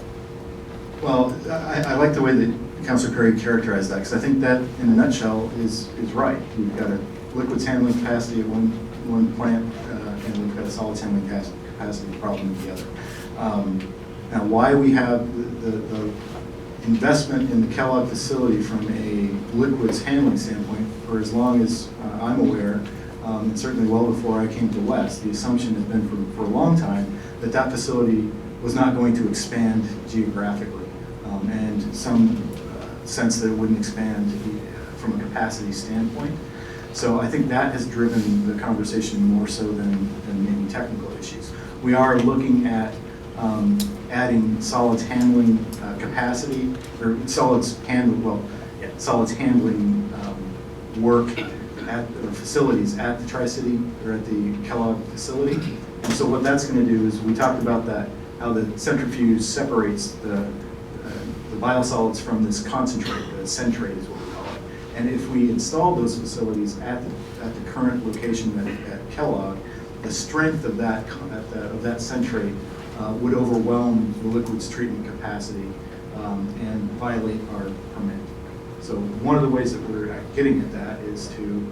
Well, I like the way that Councilor Perry characterized that, because I think that, in a nutshell, is right. We've got a liquids handling capacity at one plant, and we've got a solids handling capacity problem at the other. Now, why we have the investment in the Kellogg facility from a liquids handling standpoint, for as long as I'm aware, and certainly well before I came to West, the assumption has been for a long time that that facility was not going to expand geographically, and some sense that it wouldn't expand from a capacity standpoint. So I think that has driven the conversation more so than maybe technical issues. We are looking at adding solids handling capacity, or solids handling work at the facilities at the Tri-City or at the Kellogg facility. And so what that's going to do is, we talked about that, how the centrifuge separates the biosolids from this concentrate, the centrate is what we call it. And if we install those facilities at the current location at Kellogg, the strength of that centrate would overwhelm the liquids treatment capacity and violate our permit. So one of the ways that we're getting at that is to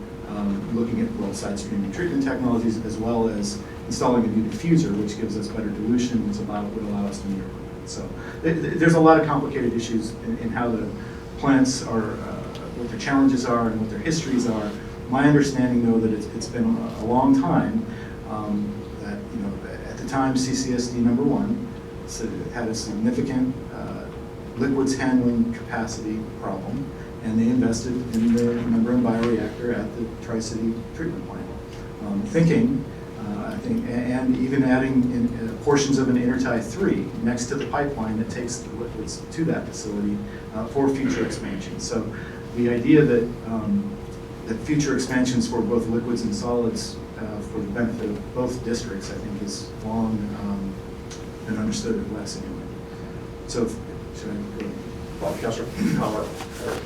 looking at both side streaming treatment technologies, as well as installing a new diffuser, which gives us better dilution, which would allow us to meet our permit. So there's a lot of complicated issues in how the plants are, what their challenges are and what their histories are. My understanding, though, that it's been a long time, that, at the time CCSD number 1 had a significant liquids handling capacity problem, and they invested in the membrane bioreactor at the Tri-City treatment plant, thinking, I think, and even adding in portions of an intertie 3 next to the pipeline that takes the liquids to that facility for future expansion. So the idea that that future expansions for both liquids and solids for the benefit of both districts, I think, is long been understood at West anyway. So, should I go? Well, Councilor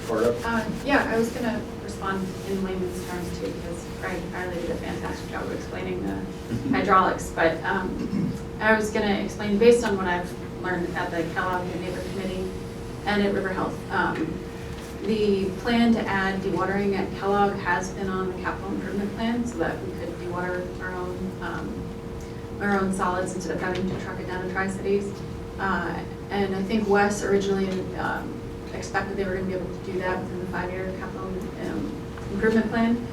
Carter? Yeah, I was going to respond in layman's terms too, because Greg Riley did a fantastic job of explaining the hydraulics. But I was going to explain, based on what I've learned at the Kellogg Good Neighbor Committee and at River Health, the plan to add dewatering at Kellogg has been on the capital improvement plan, so that we could dewater our own solids instead of having to truck it down to Tri-Cities. And I think Wes originally expected they were going to be able to do that within the 5-year capital improvement plan.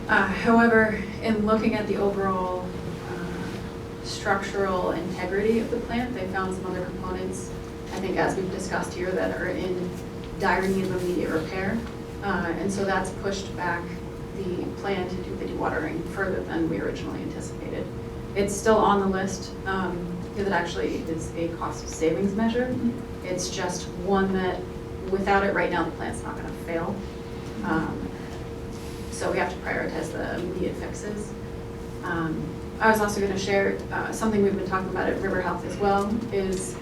However, in looking at the overall structural integrity of the plant, they found some other components, I think as we've discussed here, that are in dire need of immediate repair. And so that's pushed back the plan to do the dewatering further than we originally anticipated. It's still on the list, because it actually is a cost savings measure. It's just one that, without it right now, the plant's not gonna fail. So we have to prioritize the immediate fixes. I was also gonna share, something we've been talking about at River Health as well, is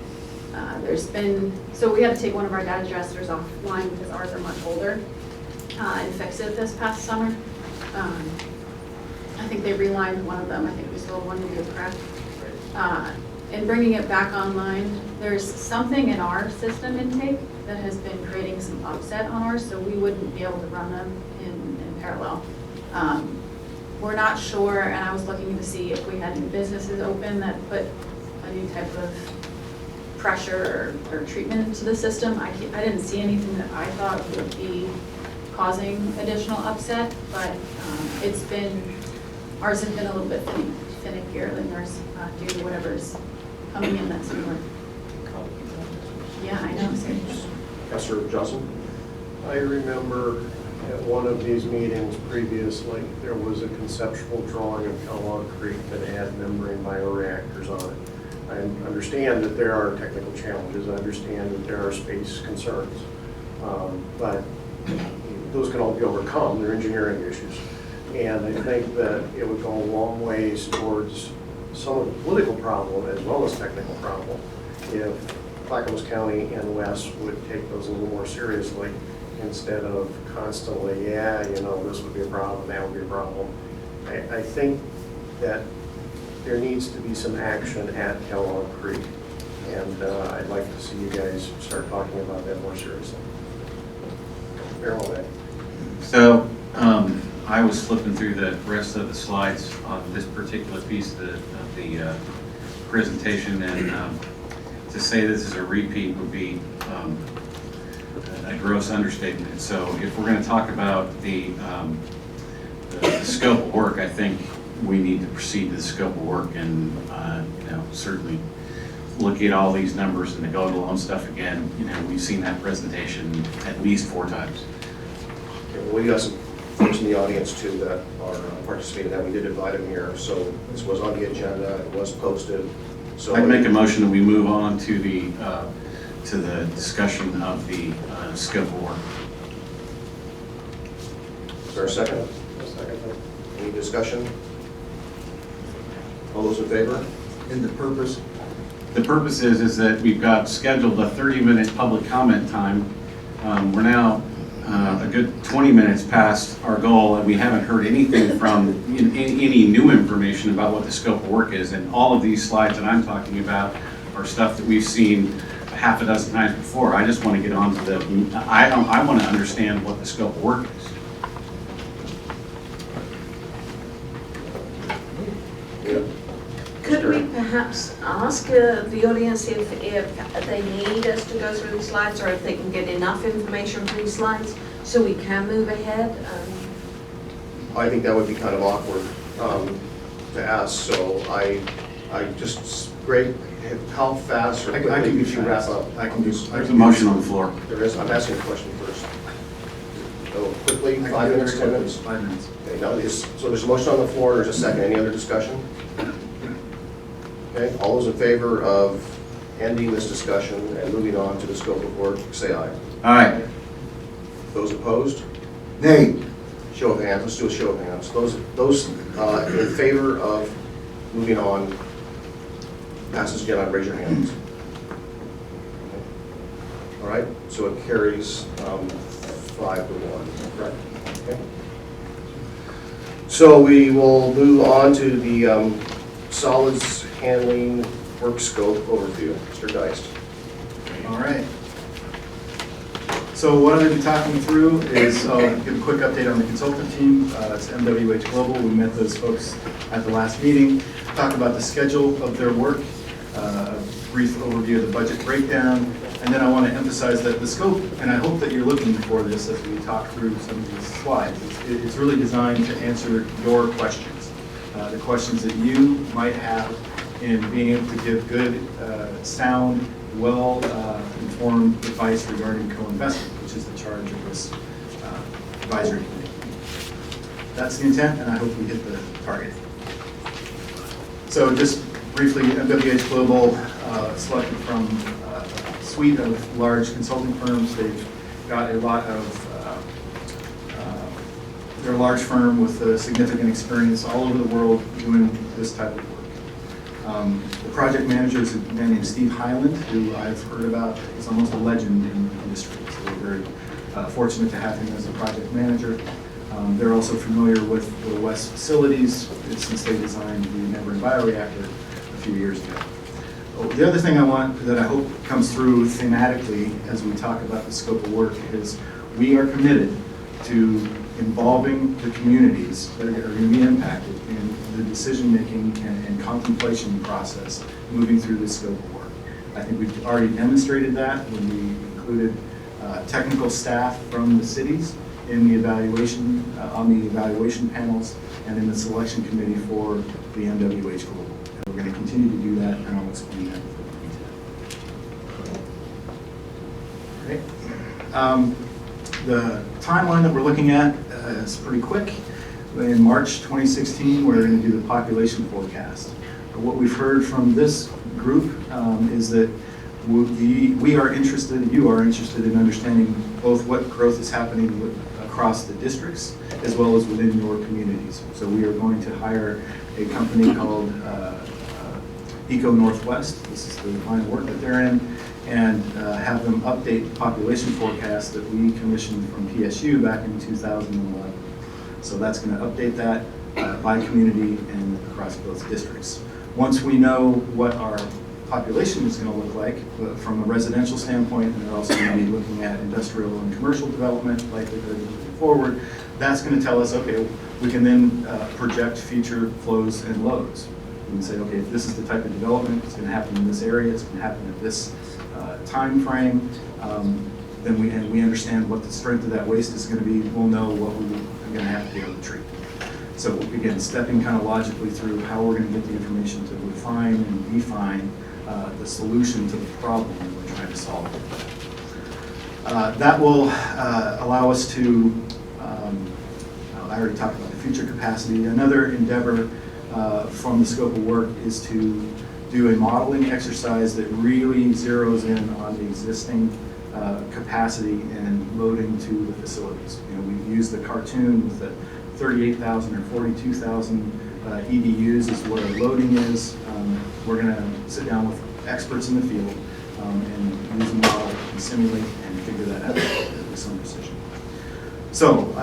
there's been, so we had to take one of our digesters offline because ours are much older, and fix it this past summer. I think they relined one of them. I think we sold one to you, correct? And bringing it back online, there's something in our system intake that has been creating some upset on ours, so we wouldn't be able to run them in parallel. We're not sure, and I was looking to see if we had new businesses open that put a new type of pressure or treatment into the system. I didn't see anything that I thought would be causing additional upset, but it's been, ours has been a little bit finickier than yours due to whatever's coming in that's newer. Yeah, I know. Councilor Johnson? I remember at one of these meetings previously, there was a conceptual drawing of Kellogg Creek that had membrane bioreactors on it. I understand that there are technical challenges. I understand that there are space concerns. But those can all be overcome. They're engineering issues. And I think that it would go a long ways towards some of the political problem as well as technical problem if Clackamas County and West would take those a little more seriously instead of constantly, yeah, you know, this would be a problem, that would be a problem. I think that there needs to be some action at Kellogg Creek, and I'd like to see you guys start talking about that more seriously. Mayor. So I was flipping through the rest of the slides on this particular piece of the presentation, and to say this is a repeat would be a gross understatement. So if we're going to talk about the scope of work, I think we need to proceed to the scope of work and certainly look at all these numbers and the go-it-alone stuff again. We've seen that presentation at least 4 times. Okay, well, we got some folks in the audience too that are participating in that. We did invite them here, so this was on the agenda, it was posted. So I'd make a motion that we move on to the discussion of the scope of work. Is there a second? Any discussion? All those in favor? And the purpose? The purpose is that we've got scheduled a 30-minute public comment time. We're now a good 20 minutes past our goal, and we haven't heard anything from any new information about what the scope of work is. And all of these slides that I'm talking about are stuff that we've seen half a dozen times before. I just want to get on to the, I want to understand what the scope of work is. Could we perhaps ask the audience if they need us to go through the slides, or if they can get enough information from these slides so we can move ahead? I think that would be kind of awkward to ask, so I just, Greg, how fast or I quickly can be could you wrap fast. up? There's a motion on the floor. There is, I'm asking a question first. So quickly, 5 minutes, 10 minutes? 5 minutes. Okay, now so there's a motion on the floor, there's a second, any other discussion? Okay, all those in favor of ending this discussion and moving on to the scope of work, say aye. Aye. Those opposed? Nay. Show of hands, let's do a show of hands. Those in favor of moving on, passes again, raise your hands. All right, so it carries 5 to 1, correct? Okay. So we will move on to the solids handling work scope overview. Mr. Geist. All right. So what I'm going to be talking through is give a quick update on the consultant team. It's MWH Global. We met those folks at the last meeting. Talk about the schedule of their work, a brief overview of the budget breakdown, and then I want to emphasize that the scope, and I hope that you're looking for this as we talk through some of these slides. It's really designed to answer your questions, the questions that you might have in being able to give good, sound, well-informed advice regarding co-investment, which is the charge of this advisory committee. That's the intent, and I hope we hit the target. So just briefly, MWH Global selected from a suite of large consulting firms. They've got a lot of, they're a large firm with a significant experience all over the world doing this type of work. The project manager is a man named Steve Hyland, who I've heard about. He's almost a legend in the industry. So we're very fortunate to have him as the project manager. They're also familiar with the West facilities since they designed the membrane bioreactor a few years ago. The other thing that I hope comes through thematically as we talk about the scope of work is we are committed to involving the communities that are going to be impacted in the decision-making and contemplation process moving through this scope of work. I think we've already demonstrated that when we included technical staff from the cities in the evaluation, on the evaluation panels and in the selection committee for the MWH Global. And we're going to continue to do that, and I'll explain that in detail. All right. The timeline that we're looking at is pretty quick. In March 2016, we're going to do the population forecast. What we've heard from this group is that we are interested, you are interested in understanding both what growth is happening across the districts as well as within your communities. So we are going to hire a company called Eco Northwest. This is the line of work that they're in, and have them update the population forecast that we commissioned from PSU back in 2011. So that's going to update that by community and across both districts. Once we know what our population is going to look like from a residential standpoint, and they're also going to be looking at industrial and commercial development likelihood moving forward, that's going to tell us, okay, we can then project future flows and loads. We can say, okay, if this is the type of development, it's going to happen in this area, it's going to happen at this time frame, then we understand what the strength of that waste is going to be, we'll know what we're going to have to be able to treat. So again, stepping kind of logically through how we're going to get the information to refine and define the solution to the problem that we're trying to solve. That will allow us to, I already talked about the future capacity. Another endeavor from the scope of work is to do a modeling exercise that really zeroes in on the existing capacity and loading to the facilities. You know, we've used the cartoon with the 38,000 or 42,000 EDUs is what our loading is. We're going to sit down with experts in the field and use a model and simulate and figure that out with some precision. So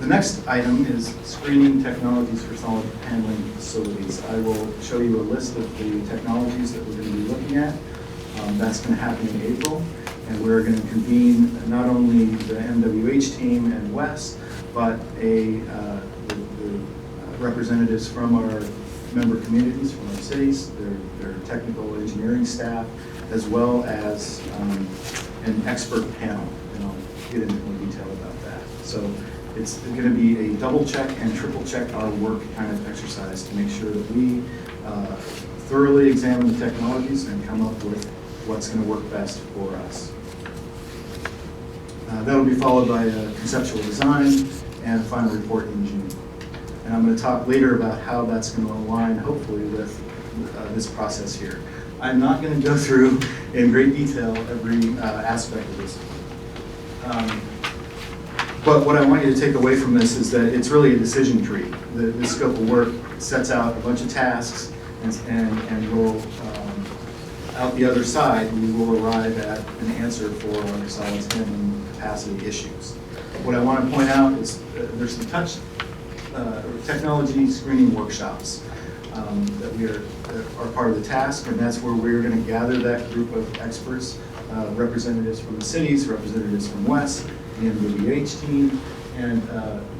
the next item is screening technologies for solid handling facilities. I will show you a list of the technologies that we're going to be looking at. That's going to happen in April, and we're going to convene not only the MWH team and Wes, but the representatives from our member communities, from our cities, their technical engineering staff, as well as an expert panel, and I'll get into more detail about that. So it's going to be a double check and triple check our work kind of exercise to make sure that we thoroughly examine the technologies and come up with what's going to work best for us. That will be followed by a conceptual design and a final report in June. And I'm going to talk later about how that's going to align, hopefully, with this process here. I'm not going to go through in great detail every aspect of this. But what I want you to take away from this is that it's really a decision tree. The scope of work sets out a bunch of tasks, and we'll, out the other side, we will arrive at an answer for our solids handling capacity issues. What I want to point out is there's some technology screening workshops that are part of the task, and that's where we're going to gather that group of experts, representatives from the cities, representatives from West, the MWH team, and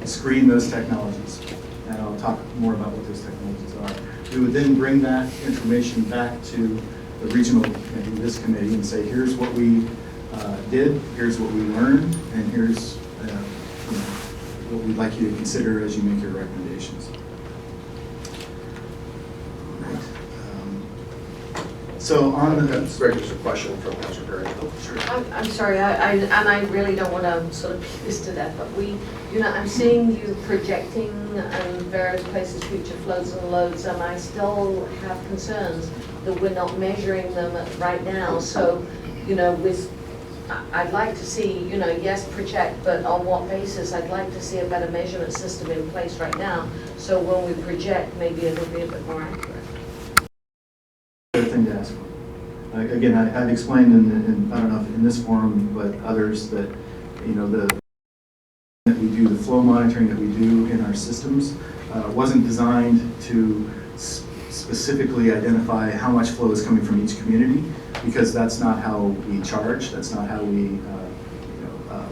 screen those technologies. And I'll talk more about what those technologies are. We would then bring that information back to the regional committee, this committee, and say, here's what we did, here's what we learned, and here's what we'd like you to consider as you make your recommendations. All right. So on the, Greg, there's a question from Councilor Perry. I'm sorry, and I really don't want to sort of beat this to death, but I'm seeing you projecting various places, future flows and loads, and I still have concerns that we're not measuring them right now. So, I'd like to see, yes, project, but on what basis? I'd like to see a better measurement system in place right now, so when we project, maybe it'll be a bit more accurate. thing to ask for. Again, I've explained in, I don't know if in this forum, but others, that, that we do, the flow monitoring that we do in our systems wasn't designed to specifically identify how much flow is coming from each community, because that's not how we charge. That's not how we,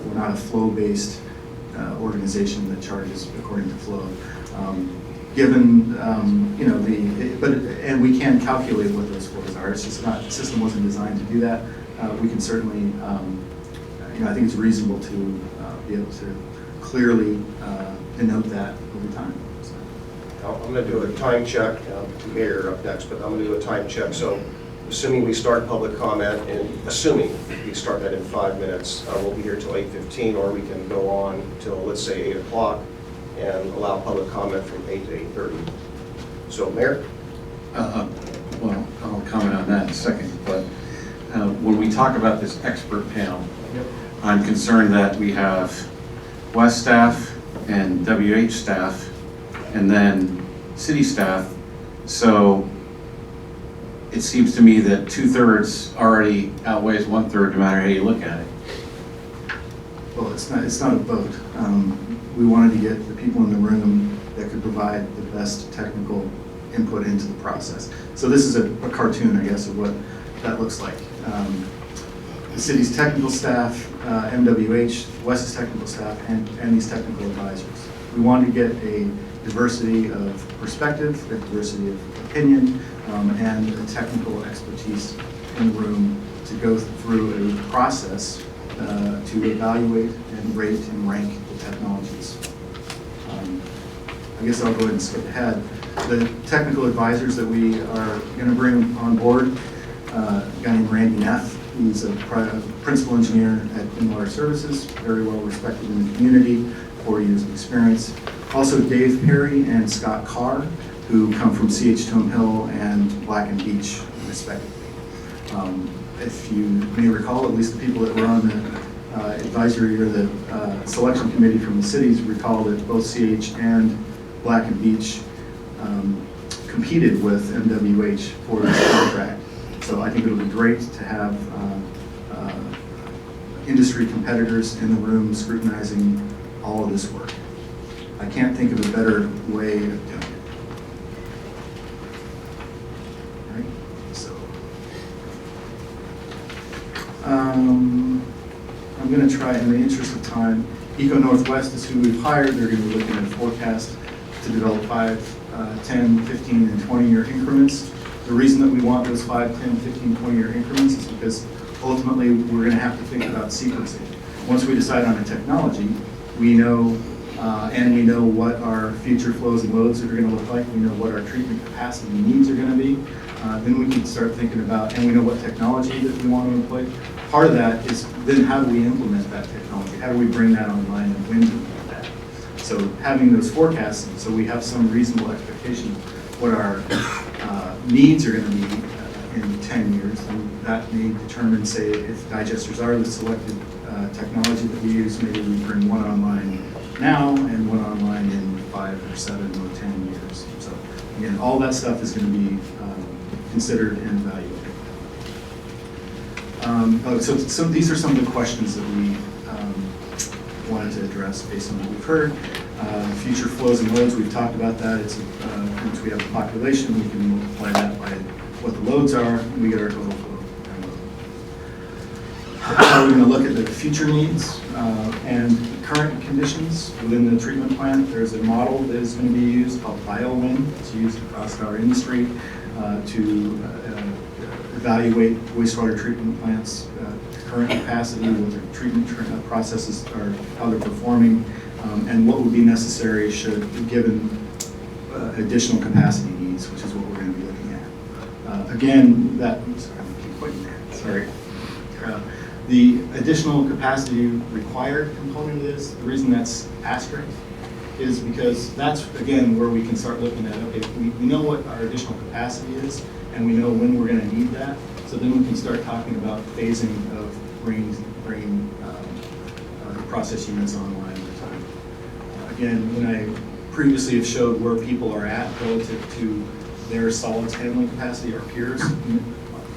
we're not a flow-based organization that charges according to flow. Given, and we can calculate what those flows are. It's just not, the system wasn't designed to do that. We can certainly, I think it's reasonable to be able to clearly denote that over time. So. I'm going to do a time check. Mayor up next, but I'm going to do a time check. So assuming we start public comment, and assuming we start that in 5 minutes, we'll be here till 8:15, or we can go on till, let's say, 8 o'clock and allow public comment from 8 to 8:30. So, Mayor? Well, I'll comment on that in a second, but when we talk about this expert panel, I'm concerned that we have West staff and WH staff and then city staff. So it seems to me that 2/3 already outweighs 1/3 no matter how you look at it. Well, it's not a vote. We wanted to get the people in the room that could provide the best technical input into the process. So this is a cartoon, I guess, of what that looks like. The city's technical staff, MWH, West's technical staff, and these technical advisors. We wanted to get a diversity of perspective, a diversity of opinion, and a technical expertise in the room to go through a process to evaluate and rate and rank the technologies. I guess I'll go ahead and skip ahead. The technical advisors that we are going to bring on board, a guy named Randy Neff. He's a principal engineer at In-Water Services, very well respected in the community, 40 years of experience. Also Dave Perry and Scott Carr, who come from CH Tome Hill and Black and Beach, respectively. If you may recall, at least the people that were on the advisory or the selection committee from the cities recall that both CH and Black and Beach competed with MWH for this contract. So I think it would be great to have industry competitors in the room scrutinizing all of this work. I can't think of a better way of doing it. All right, so I'm going to try, in the interest of time, Eco Northwest is who we've hired. They're going to be looking at a forecast to develop 5, 10, 15, and 20-year increments. The reason that we want those 5, 10, 15, 20-year increments is because ultimately we're going to have to think about sequencing. Once we decide on a technology, we know, and we know what our future flows and loads are going to look like, we know what our treatment capacity needs are going to be, then we can start thinking about, and we know what technology that we want to employ. Part of that is then how do we implement that technology? How do we bring that online and when do we do that? So having those forecasts, so we have some reasonable expectation of what our needs are going to be in 10 years, and that may determine, say, if digesters are the selected technology that we use, maybe we bring one online now and one online in 5 or 7 or 10 years. So again, all that stuff is going to be considered and evaluated. So these are some of the questions that we wanted to address based on what we've heard. Future flows and loads, we've talked about that. It's once we have a population, we can multiply that by what the loads are, and we get our total flow. We're going to look at the future needs and current conditions within the treatment plant. There's a model that is going to be used called BioWind. It's used across our industry to evaluate wastewater treatment plants' current capacity, what their treatment processes are, how they're performing, and what would be necessary should given additional capacity needs, which is what we're going to be looking at. Again, that, I'm sorry, I keep pointing there, sorry. The additional capacity required component of this, the reason that's asterisk is because that's, again, where we can start looking at, okay, we know what our additional capacity is, and we know when we're gonna need that, so then we can start talking about phasing of bringing process units online over time. Again, when I previously have showed where people are at relative to their solids handling capacity, our peers,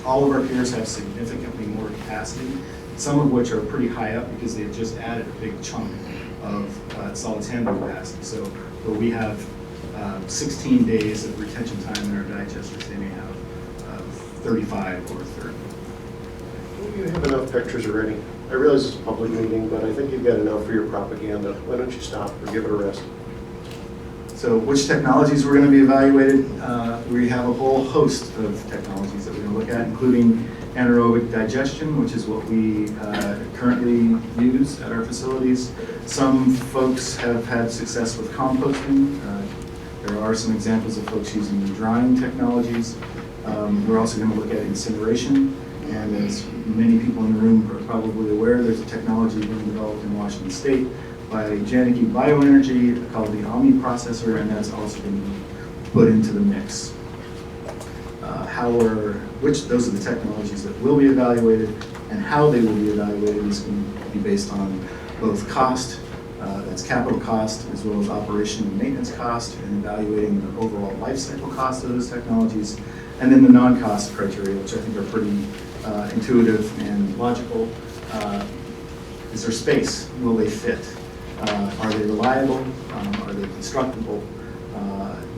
all of our peers have significantly more capacity, some of which are pretty high up because they've just added a big chunk of solids handling capacity. So where we have 16 days of retention time in our digesters, they may have 35 or 30. You have enough pictures already. I realize it's a public meeting, but I think you've got enough for your propaganda. Why don't you stop or give it a rest? So which technologies we're going to be evaluated? We have a whole host of technologies that we're going to look at, including anaerobic digestion, which is what we currently use at our facilities. Some folks have had success with composting. There are some examples of folks using drying technologies. We're also going to look at incineration. And as many people in the room are probably aware, there's a technology being developed in Washington State by Janicki Bioenergy called the Omni processor, and that's also been put into the mix. Those are the technologies that will be evaluated, and how they will be evaluated is going to be based on both cost, that's capital cost, as well as operation and maintenance cost, and evaluating the overall life cycle cost of those technologies, and then the non-cost criteria, which I think are pretty intuitive and logical. Is there space? Will they fit? Are they reliable? Are they constructible?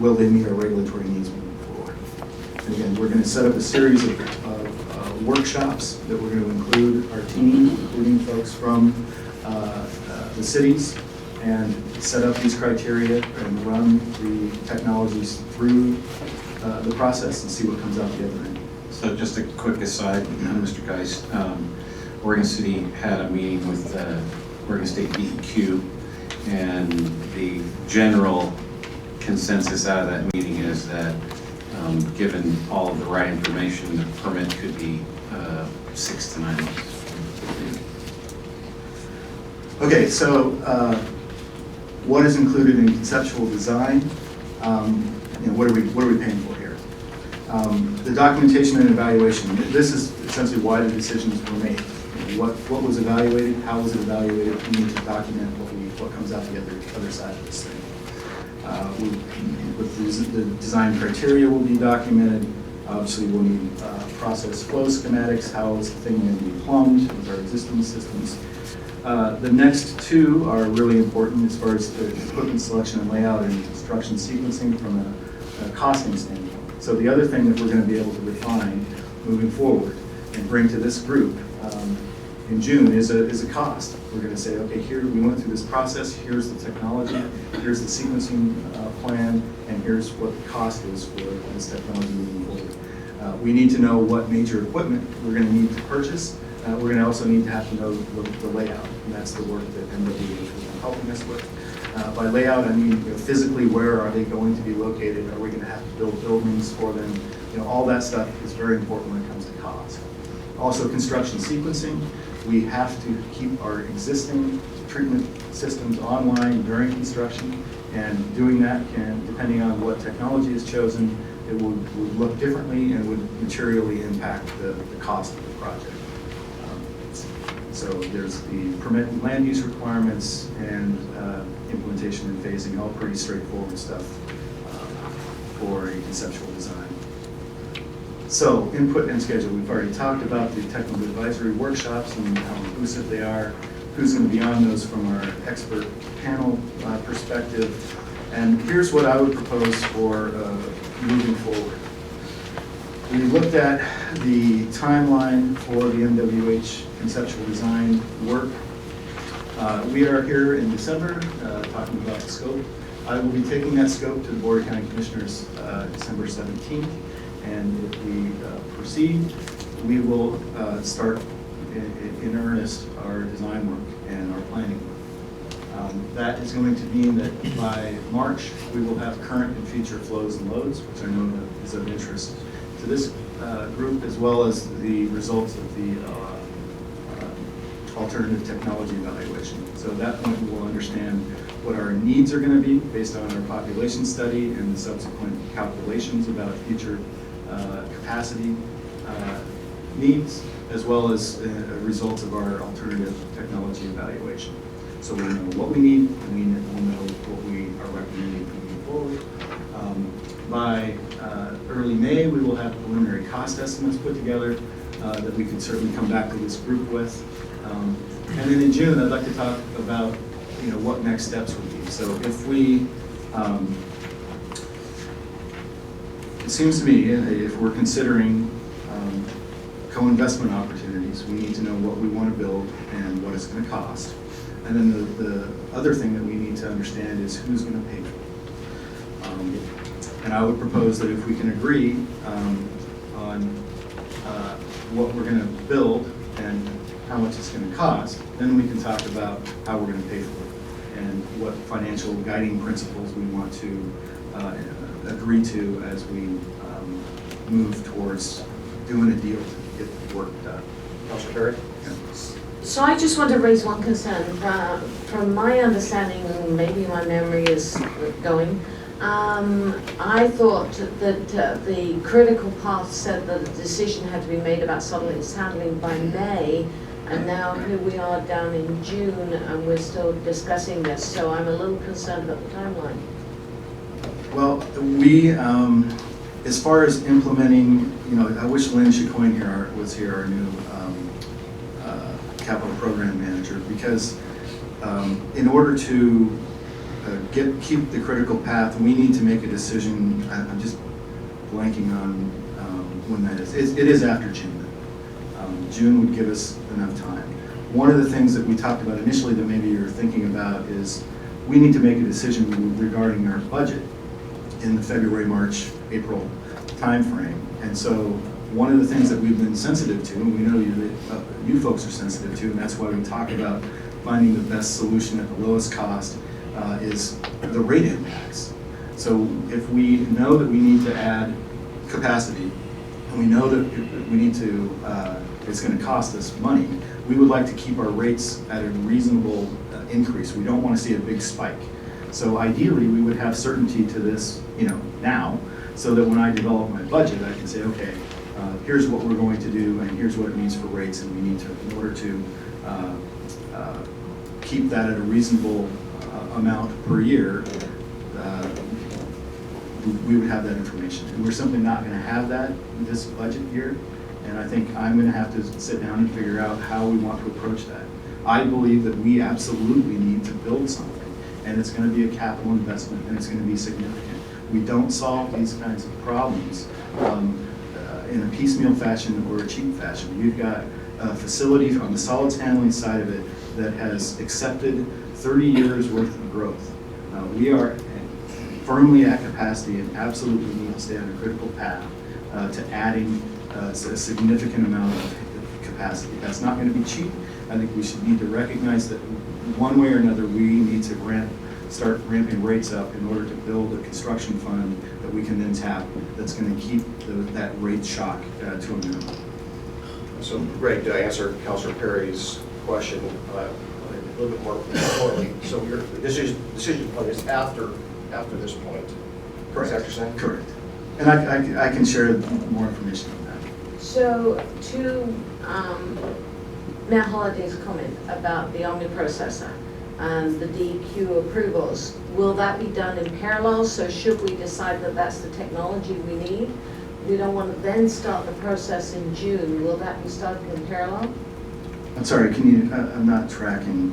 Will they meet our regulatory needs moving forward? And again, we're going to set up a series of workshops that we're going to include our team, including folks from the cities, and set up these criteria and run the technologies through the process and see what comes out the other end. So just a quick aside, Mr. Geist, Oregon City had a meeting with Oregon State DEQ, and the general consensus out of that meeting is that given all of the right information, the permit could be 6 to 9 months. Okay, so what is included in conceptual design? What are we paying for here? The documentation and evaluation. This is essentially why the decisions were made. What was evaluated? How was it evaluated? We need to document what comes out the other side of this thing. With the design criteria will be documented. Obviously, we'll need process flow schematics. How is the thing going to be plumbed with our existing systems? The next two are really important as far as the equipment selection and layout and construction sequencing from a costing standpoint. So the other thing that we're going to be able to refine moving forward and bring to this group in June is a cost. We're going to say, okay, here we went through this process, here's the technology, here's the sequencing plan, and here's what the cost is for this technology moving forward. We need to know what major equipment we're going to need to purchase. We're going to also need to have to know the layout, and that's the work that MWH has been helping us with. By layout, I mean physically where are they going to be located? Are we going to have to build buildings for them? All that stuff is very important when it comes to cost. Also, construction sequencing. We have to keep our existing treatment systems online during construction, and doing that can, depending on what technology is chosen, it would look differently and would materially impact the cost of the project. So there's the permit and land use requirements and implementation and phasing, all pretty straightforward stuff for a conceptual design. So input and schedule, we've already talked about the technical advisory workshops and how inclusive they are, who's going to be on those from our expert panel perspective. And here's what I would propose for moving forward. We looked at the timeline for the MWH conceptual design work. We are here in December talking about the scope. I will be taking that scope to the Board of County Commissioners December 17th, and if we proceed, we will start in earnest our design work and our planning work. That is going to mean that by March, we will have current and future flows and loads, which I know is of interest this group, as well as the results of the alternative technology evaluation. So at that point, we will understand what our needs are going to be based on our population study and the subsequent calculations about future capacity needs, as well as results of our alternative technology evaluation. So we'll know what we need, and we'll know what we are recommending moving forward. By early May, we will have preliminary cost estimates put together that we can certainly come back to this group with. And then in June, I'd like to talk about what next steps would be. So if we, it seems to me, if we're considering co-investment opportunities, we need to know what we want to build and what it's going to cost. And then the other thing that we need to understand is who's going to pay for it. And I would propose that if we can agree on what we're going to build and how much it's going to cost, then we can talk about how we're going to pay for it and what financial guiding principles we want to agree to as we move towards doing a deal to get the work done. Councilor Perry? So I just want to raise one concern. From my understanding, maybe my memory is going, I thought that the critical path said that a decision had to be made about solids handling by May, and now here we are down in June and we're still discussing this, so I'm a little concerned about the timeline. Well, we, as far as implementing, I wish Lynn Chicoine was here, our new capital program manager, because in order to keep the critical path, we need to make a decision. I'm just blanking on when that is. It is after June. June would give us enough time. One of the things that we talked about initially that maybe you're thinking about is we need to make a decision regarding our budget in the February, March, April timeframe. And so one of the things that we've been sensitive to, and we know you folks are sensitive to, and that's why we talk about finding the best solution at the lowest cost, is the rate impacts. So if we know that we need to add capacity, and we know that we need to, it's going to cost us money, we would like to keep our rates at a reasonable increase. We don't want to see a big spike. So ideally, we would have certainty to this, now, so that when I develop my budget, I can say, okay, here's what we're going to do, and here's what it means for rates, and we need to, in order to keep that at a reasonable amount per year, we would have that information. And we're simply not going to have that this budget year, and I think I'm going to have to sit down and figure out how we want to approach that. I believe that we absolutely need to build something, and it's going to be a capital investment, and it's going to be significant. We don't solve these kinds of problems in a piecemeal fashion or a cheap fashion. We've got a facility on the solids handling side of it that has accepted 30 years worth of growth. We are firmly at capacity and absolutely need to stay on a critical path to adding a significant amount of capacity. That's not going to be cheap. I think we should need to recognize that one way or another we need to start ramping rates up in order to build a construction fund that we can then tap that's going to keep that rate shock to a minimum. So, Greg, to answer Councilor Perry's question a little bit more importantly, so your decision point is after this point. Correct. Is that what you're saying? Correct. And I can share more information on that. So to Mayor Holliday's comment about the omniprocessor and the DEQ approvals, will that be done in parallel? So should we decide that that's the technology we need, we don't want to then start the process in June, will that be started in parallel? I'm sorry, I'm not tracking.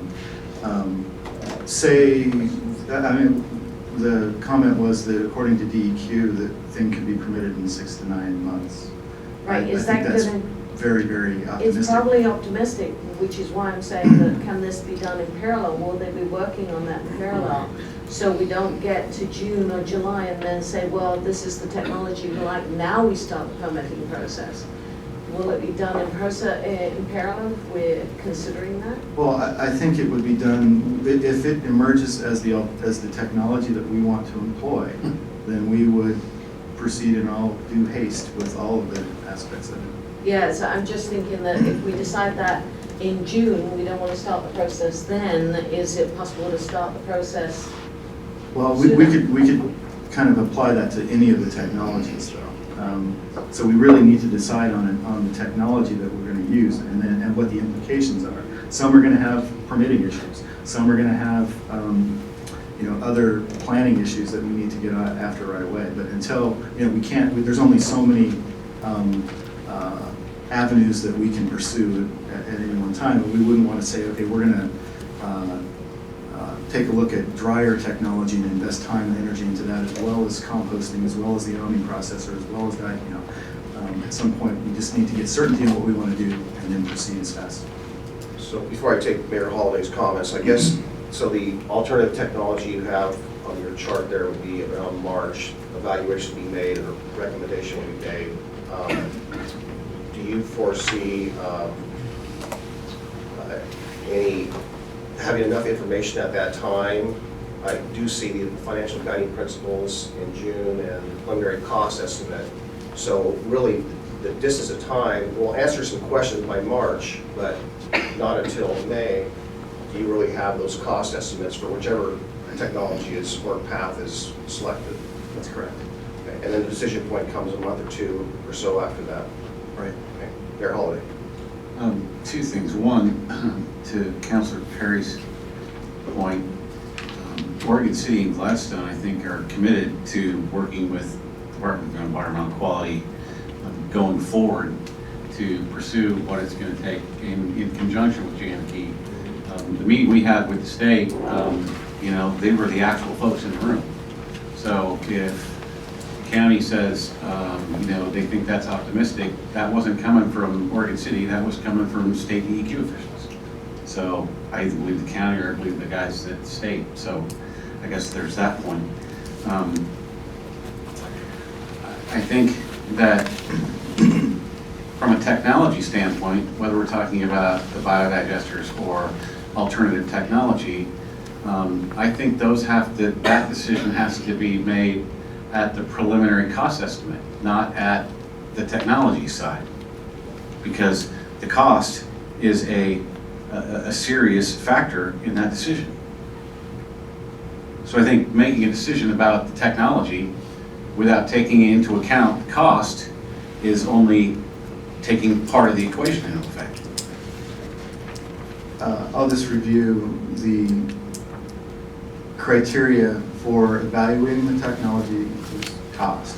The comment was that according to DEQ, the thing could be permitted in 6 to 9 months. Right, is I think that that's gonna? very, very optimistic. It's probably optimistic, which is why I'm saying that can this be done in parallel? Will they be working on that in parallel? So we don't get to June or July and then say, well, this is the technology we like, now we start the permitting process. Will it be done in parallel if we're considering that? Well, I think it would be done, if it emerges as the technology that we want to employ, then we would proceed in all due haste with all of the aspects of it. Yeah, so I'm just thinking that if we decide that in June, we don't want to start the process then, is it possible to start the process? Well, we could kind of apply that to any of the technologies though. So we really need to decide on the technology that we're going to use and what the implications are. Some are going to have permitting issues. Some are going to have other planning issues that we need to get after right away. But until, we can't, there's only so many avenues that we can pursue at any one time. And we wouldn't want to say, okay, we're going to take a look at dryer technology and invest time and energy into that, as well as composting, as well as the omni processor, as well as that. At some point, we just need to get certainty in what we want to do and then proceed as fast. So before I take Mayor Holliday's comments, I guess, so the alternative technology you have on your chart there would be around March, evaluation be made and a recommendation will be made. Do you foresee having enough information at that time? I do see the financial guiding principles in June and preliminary cost estimate. So really, the distance of time, we'll answer some questions by March, but not until May. Do you really have those cost estimates for whichever technology is or path is selected? That's correct. Okay. And then the decision point comes a month or two or so after that. Right. Okay. Mayor Holliday. Two things. One, to Councilor Perry's point, Oregon City and Gladstone, I think, are committed to working with the Department of Environmental Quality going forward to pursue what it's going to take in conjunction with JMP. The meeting we had with the state, they were the actual folks in the room. So if the county says, they think that's optimistic, that wasn't coming from Oregon City, that was coming from state DEQ officials. So I either believe the county or I believe the guys at the state. So I guess there's that point. I think that from a technology standpoint, whether we're talking about the biodigesters or alternative technology, I think that decision has to be made at the preliminary cost estimate, not at the technology side, because the cost is a serious factor in that decision. So I think making a decision about the technology without taking into account the cost is only taking part of the equation into effect. I'll just review the criteria for evaluating the technology is cost.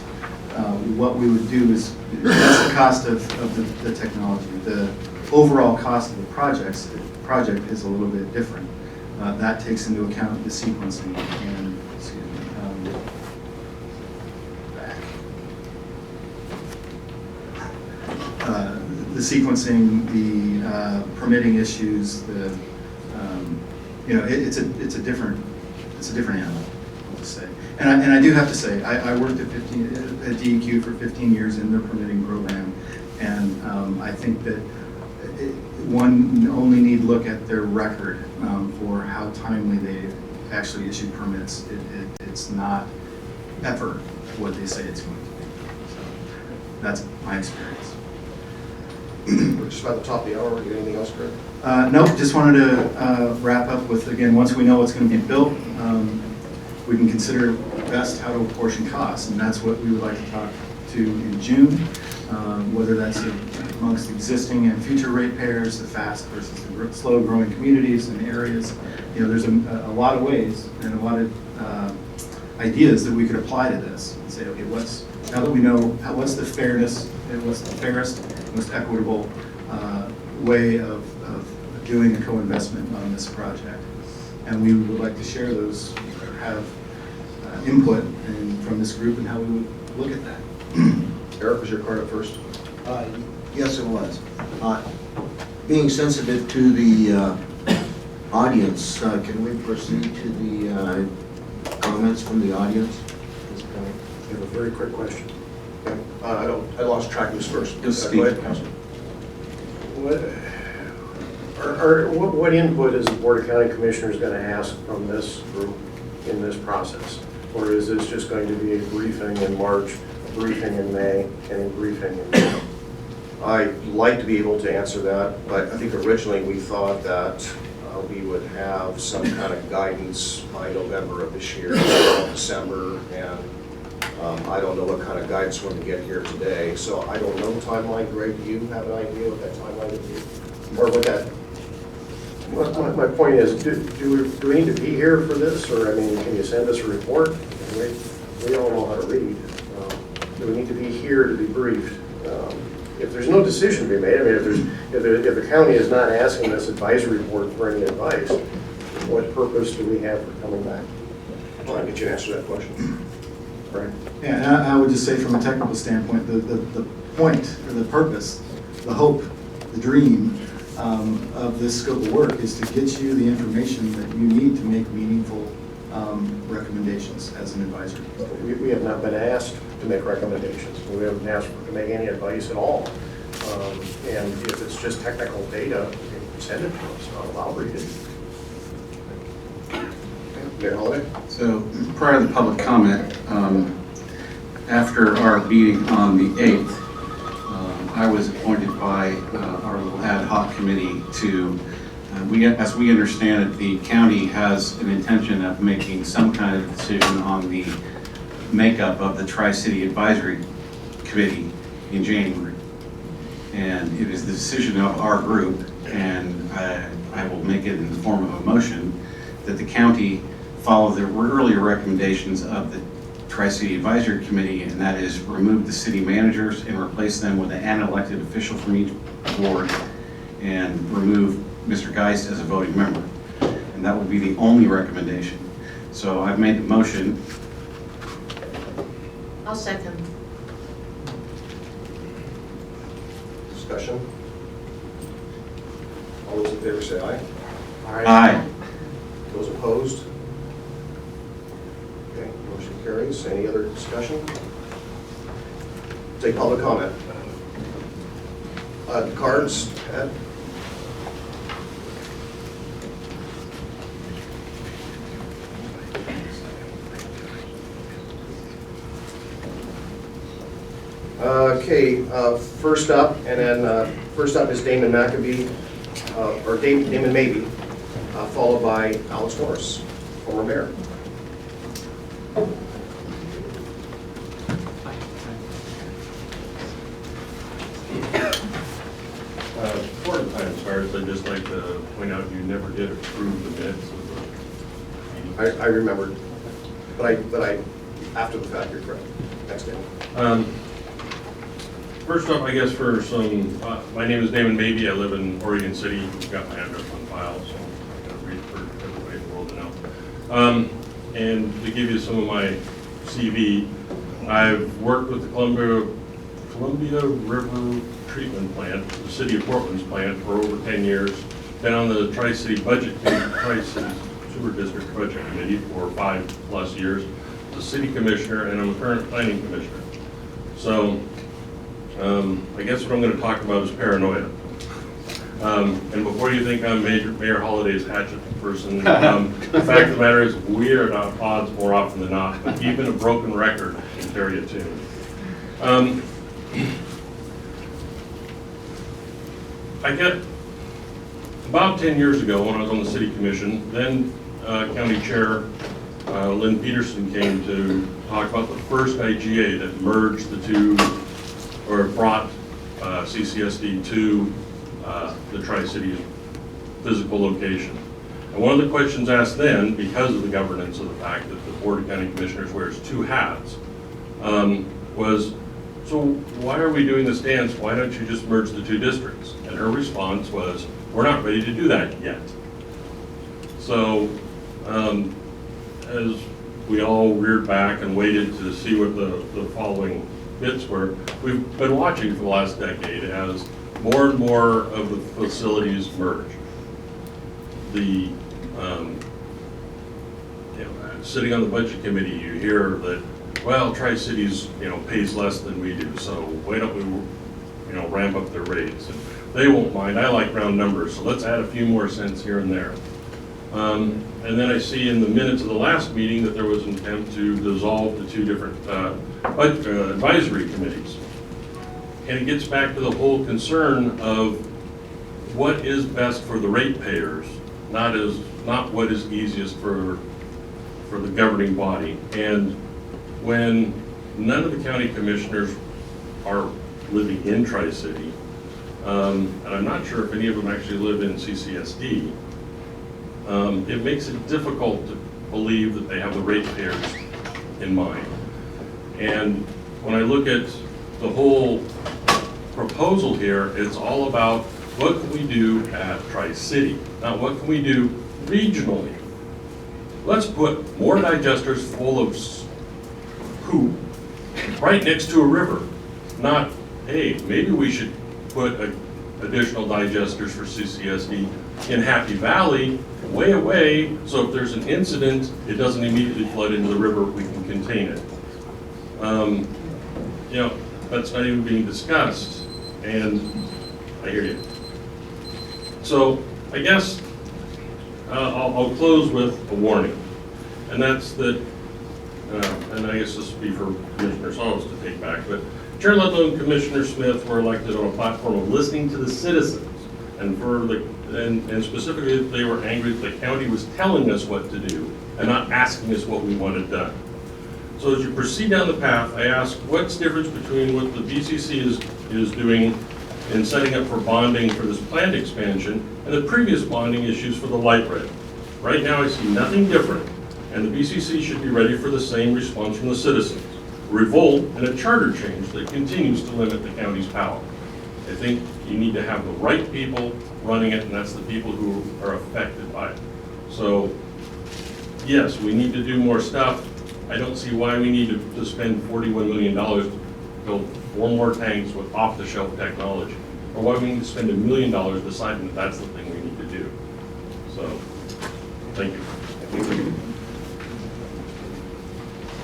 What we would do is, that's the cost of the technology. The overall cost of the project is a little bit different. That takes into account the sequencing and, the sequencing, the permitting issues, it's a different animal, I'll just say. And I do have to say, I worked at DEQ for 15 years in their permitting program, and I think that one only need look at their record for how timely they actually issue permits. It's not ever what they say it's going to be. So that's my experience. We're just about the top of the hour. Anything else, Greg? Nope, just wanted to wrap up with, again, once we know what's going to be built, we can consider best how to apportion costs, and that's what we would like to talk to in June, whether that's amongst existing and future ratepayers, the fast versus the slow-growing communities and areas. There's a lot of ways and a lot of ideas that we could apply to this and say, okay, now that we know what's the fairness and what's the fairest, most equitable way of doing a co-investment on this project. And we would like to share those, or have input from this group and how we would look at that. Eric, was your card up first? Yes, it was. Being sensitive to the audience, can we proceed to the comments from the audience at this point? I have a very quick question. Okay. I lost track of who's first. Go ahead, Councilor. What input is the Board of County Commissioners going to ask from this group in this process? Or is this just going to be a briefing in March briefing in May and in briefing in June. I'd like to be able to answer that, but I think originally we thought that we would have some kind of guidance by November of this year, December, and I don't know what kind of guidance we're going to get here today. So I don't know the timeline. Greg, do you have an idea what that timeline would be? Or what that, my point is, do we need to be here for this? Or, I mean, can you send us a report? We all know how to read. Do we need to be here to be briefed? If there's no decision to be made, I mean, if the county is not asking this advisory board for any advice, what purpose do we have for coming back? Well, I'll get you to answer that question. Right. Yeah, and I would just say from a technical standpoint, the point or the purpose, the hope, the dream of this scope of work is to get you the information that you need to make meaningful recommendations as an advisory. We have not been asked to make recommendations. We haven't asked to make any advice at all. And if it's just technical data, send it to us. I'll read it. Mayor Holliday? So prior to the public comment, after our meeting on the 8th, I was appointed by our little ad hoc committee to, as we understand it, the county has an intention of making some kind of decision on the makeup of the Tri-City Advisory Committee in January. And it is the decision of our group, and I will make it in the form of a motion, that the county follow the earlier recommendations of the Tri-City Advisory Committee, and that is remove the city managers and replace them with an elected official from each board, and remove Mr. Geist as a voting member. And that would be the only recommendation. So I've made the motion. I'll second. Discussion? All those in favor say aye. Aye. Those opposed? Okay, motion carries. Any other discussion? Take public comment. Cards, Ed? Okay, first up, and then first up is Damon McAbee, or Damon Mabee, followed by Alex Morris, former mayor. Before the time starts, I'd just like to point out you never did approve the minutes of the meeting. I remembered, but I, after the fact, you're correct. Thanks, Dan. First up, I guess for some, my name is Damon Mabee. I live in Oregon City. You've got my address on file, so I'm going to read it for everybody in the world to know. And to give you some of my CV, I've worked with the Columbia River Treatment Plant, the City of Portland's plant, for over 10 years. Been on the Tri-City Budget Committee, Tri-City Sewer District Budget Committee for 5+ years. As a city commissioner, and I'm a current planning commissioner. So I guess what I'm going to talk about is paranoia. And before you think I'm Mayor Holliday's hatchet person, the fact of the matter is we are at odds more often than not, but even a broken record can carry a tune. I get, about 10 years ago when I was on the city commission, then County Chair Lynn Peterson came to talk about the first IGA that merged the two, or brought CCSD to the Tri-City's physical location. And one of the questions asked then, because of the governance of the fact that the Board of County Commissioners wears two hats, was, so why are we doing this dance? Why don't you just merge the two districts? And her response was, we're not ready to do that yet. So as we all reared back and waited to see what the following bits were, we've been watching for the last decade as more and more of the facilities merge. The sitting on the budget committee, you hear that, well, Tri-Cities pays less than we do, so why don't we ramp up their rates? And they won't mind. I like round numbers, so let's add a few more cents here and there. And then I see in the minutes of the last meeting that there was an attempt to dissolve the two different advisory committees. And it gets back to the whole concern of what is best for the ratepayers, not what is easiest for the governing body. And when none of the county commissioners are living in Tri-City, and I'm not sure if any of them actually live in CCSD, it makes it difficult to believe that they have the ratepayers in mind. And when I look at the whole proposal here, it's all about what can we do at Tri-City, not what can we do regionally. Let's put more digesters full of poop right next to a river, not, hey, maybe we should put additional digesters for CCSD in Happy Valley, way away, so if there's an incident, it doesn't immediately flood into the river, we can contain it. You know, that's not even being discussed, and I hear you. So I guess I'll close with a warning, and that's that, and I guess this would be for Commissioner Salas to take back, but Chair Ludlow and Commissioner Smith were elected on a platform of listening to the citizens, and specifically they were angry that the county was telling us what to do and not asking us what we wanted done. So as you proceed down the path, I ask, what's the difference between what the BCC is doing in setting up for bonding for this planned expansion and the previous bonding issues for the light rail? Right now I see nothing different, and the BCC should be ready for the same response from the citizens. Revolt and a charter change that continues to limit the county's power. I think you need to have the right people running it, and that's the people who are affected by it. So, yes, we need to do more stuff. I don't see why we need to spend $41 million to build 4 more tanks with off-the-shelf technology, or why we need to spend $1 million deciding that that's the thing we need to do. So, thank you.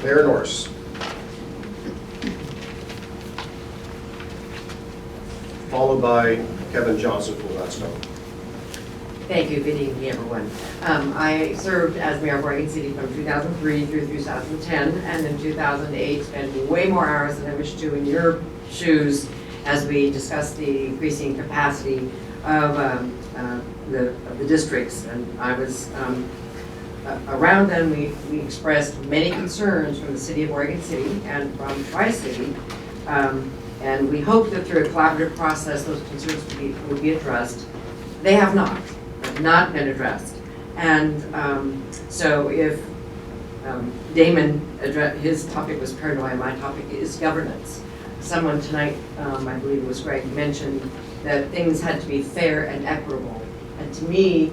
Mayor Norris. Followed by Kevin Johnson from Gladstone. Thank you. Good evening, everyone. I served as mayor of Oregon City from 2003 through 2010, and in 2008 spent way more hours than I wish to in your shoes as we discussed the increasing capacity of the districts. And I was around then. We expressed many concerns from the city of Oregon City and from Tri-City. And we hope that through a collaborative process, those concerns would be addressed. They have not been addressed. And so if Damon, his topic was paranoia, my topic is governance. Someone tonight, I believe it was Greg, mentioned that things had to be fair and equitable. And to me,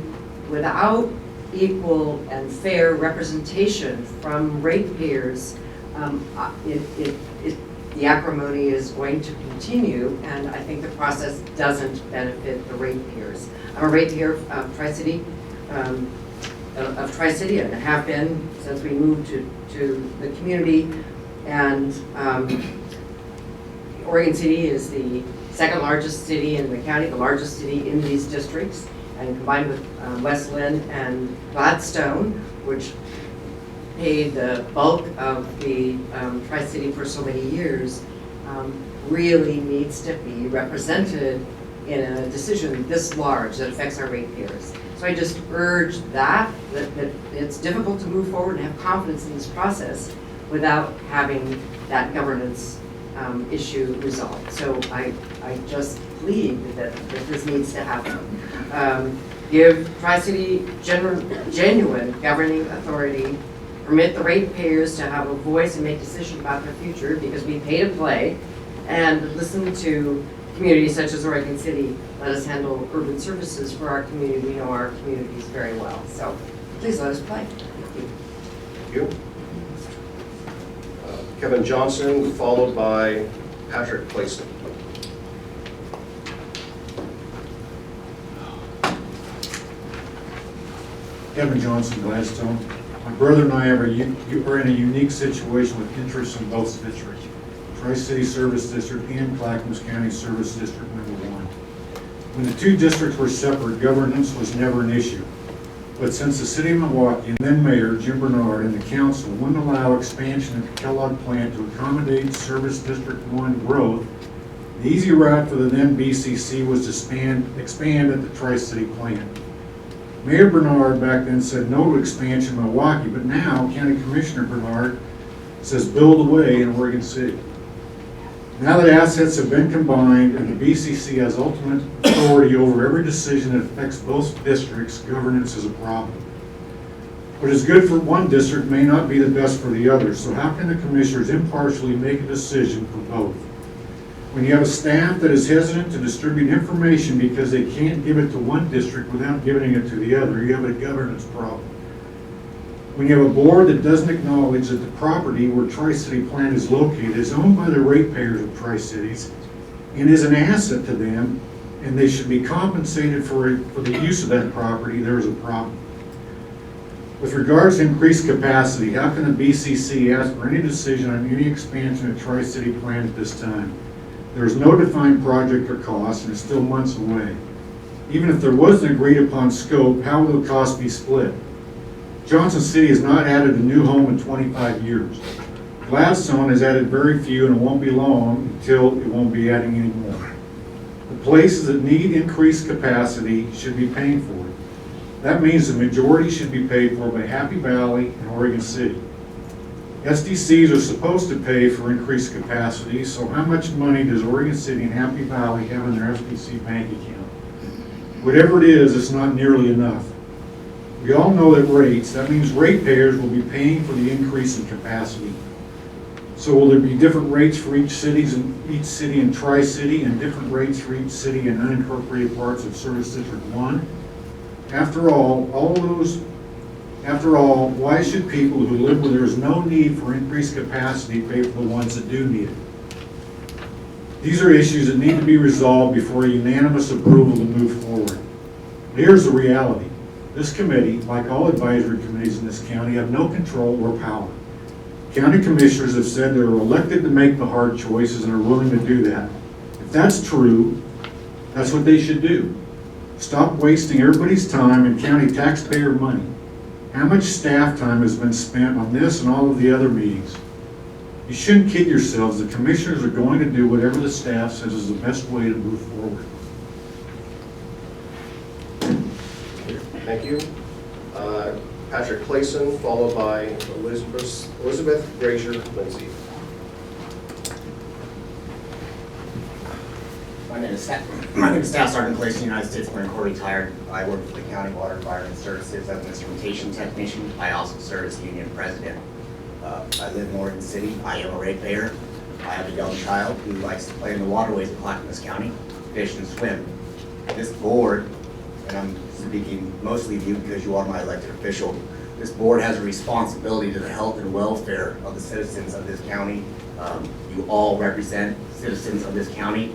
without equal and fair representation from ratepayers, the acrimony is going to continue, and I think the process doesn't benefit the ratepayers. I'm a ratepayer of Tri-City, and have been since we moved to the community. And Oregon City is the second largest city in the county, the largest city in these districts, and combined with West Lynn and Gladstone, which paid the bulk of the Tri-City for so many years, really needs to be represented in a decision this large that affects our ratepayers. So I just urge that it's difficult to move forward and have confidence in this process without having that governance issue resolved. So I just plead that this needs to happen. Give Tri-City genuine governing authority, permit the ratepayers to have a voice and make decisions about their future, because we pay to play, and listen to communities such as Oregon City. Let us handle urban services for our community. We know our communities very well. So please let us play. Thank you. Kevin Johnson, followed by Patrick Clayson. Kevin Johnson, Gladstone. My brother and I are in a unique situation with interests in both districts, Tri-City Service District and Clackamas County Service District #1. When the two districts were separate, governance was never an issue. But since the city of Milwaukee and then Mayor Jim Bernard and the council wouldn't allow expansion at the Kellogg plant to accommodate Service District 1 growth, the easy route for the then BCC was to expand at the Tri-City plant. Mayor Bernard back then said no to expansion in Milwaukee, but now County Commissioner Bernard says build away in Oregon City. Now that assets have been combined and the BCC has ultimate authority over every decision that affects both districts, governance is a problem. What is good for one district may not be the best for the other, so how can the commissioners impartially make a decision for both? When you have a staff that is hesitant to distribute information because they can't give it to one district without giving it to the other, you have a governance problem. When you have a board that doesn't acknowledge that the property where Tri-City plant is located is owned by the ratepayers of Tri-Cities and is an asset to them, and they should be compensated for the use of that property, there is a problem. With regards to increased capacity, how can the BCC ask for any decision on any expansion of Tri-City plant at this time? There is no defined project or cost, and it's still months away. Even if there was an agreed upon scope, how will the cost be split? Johnson City has not added a new home in 25 years. Gladstone has added very few, and it won't be long until it won't be adding any more. The places that need increased capacity should be paying for it. That means the majority should be paid for by Happy Valley and Oregon City. SDCs are supposed to pay for increased capacity, so how much money does Oregon City and Happy Valley have in their SDC bank account? Whatever it is, it's not nearly enough. We all know that means ratepayers will be paying for the increase in capacity. So will there be different rates for each city in Tri-City and different rates for each city in unincorporated parts of Service District 1? After all, why should people who live where there is no need for increased capacity pay for the ones that do need it? These are issues that need to be resolved before unanimous approval to move forward. Here's the reality. This committee, like all advisory committees in this county, have no control or power. County commissioners have said they're elected to make the hard choices and are willing to do that. If that's true, that's what they should do. Stop wasting everybody's time and county taxpayer money. How much staff time has been spent on this and all of the other meetings? You shouldn't kid yourselves. The commissioners are going to do whatever the staff says is the best way to move forward. Thank you. Patrick Clayson, followed by Elizabeth Grazier Lindsay. My name is Staff Sergeant Clayson, United States Marine Corps retired. I work for the County Water Environment Services as an instrumentation technician. I also serve as union president. I live in Oregon City. I am a ratepayer. I have a young child who likes to play in the waterways of Clackamas County, fish and swim. This board, and I'm speaking mostly of you because you are my elected official, this board has a responsibility to the health and welfare of the citizens of this county. You all represent citizens of this county,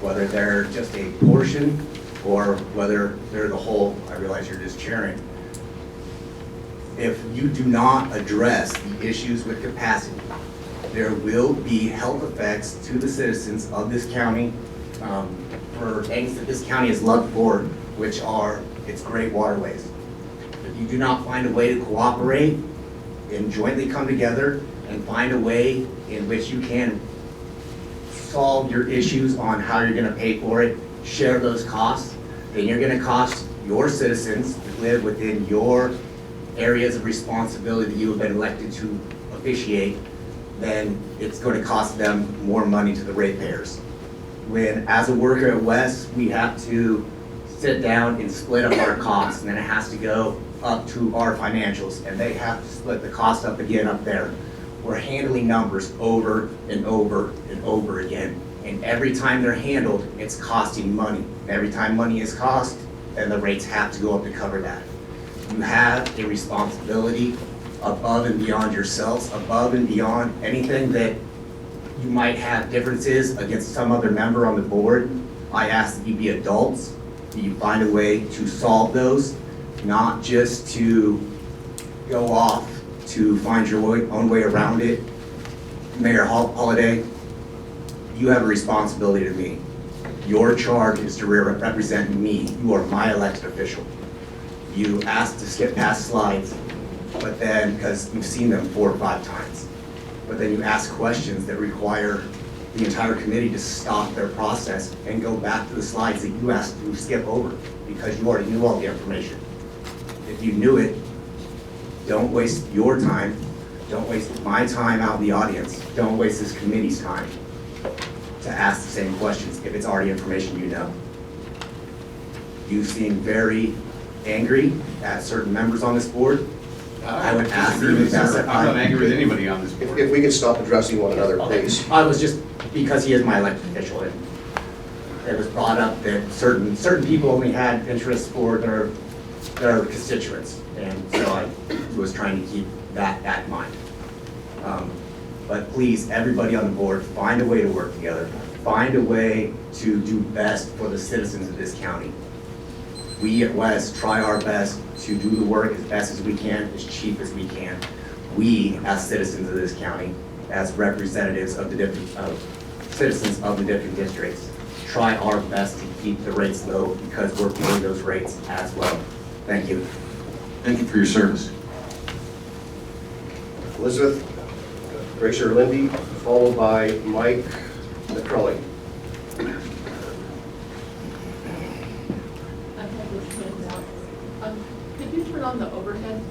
whether they're just a portion or whether they're the whole. I realize you're just chairing. If you do not address the issues with capacity, there will be health effects to the citizens of this county for things that this county has loved for, which are its great waterways. If you do not find a way to cooperate and jointly come together and find a way in which you can solve your issues on how you're gonna pay for it, share those costs, then you're gonna cost your citizens to live within your areas of responsibility that you have been elected to officiate, then it's going to cost them more money to the ratepayers. When, as a worker at West, we have to sit down and split up our costs, and then it has to go up to our financials, and they have to split the cost up again up there. We're handling numbers over and over and over again, and every time they're handled, it's costing money. And every time money is cost, then the rates have to go up to cover that. You have a responsibility above and beyond yourselves, above and beyond anything that you might have differences against some other member on the board. I ask that you be adults, that you find a way to solve those, not just to go off to find your own way around it. Mayor Holiday, you have a responsibility to me. Your charge is to represent me. You are my elected official. You ask to skip past slides, but then, because you've seen them 4 or 5 times, but then you ask questions that require the entire committee to stop their process and go back to the slides that you asked to skip over because you already knew all the information. If you knew it, don't waste your time, don't waste my time out in the audience, don't waste this committee's time to ask the same questions if it's already information you know. You seem very angry at certain members on this board. I would ask you to pass that I'm not by. angry with anybody on this If board. we could stop addressing one another, please. I was just, because he is my elected official, and it was brought up that certain people only had interest for their constituents, and so I was trying to keep that in mind. But please, everybody on the board, find a way to work together. Find a way to do best for the citizens of this county. We at West try our best to do the work as best as we can, as cheap as we can. We, as citizens of this county, as representatives of the different citizens of the different districts, try our best to keep the rates low because we're paying those rates as well. Thank you. Thank you for your service. Elizabeth Gracier Lindy, followed by Mike McCrully. Could you turn on the overhead?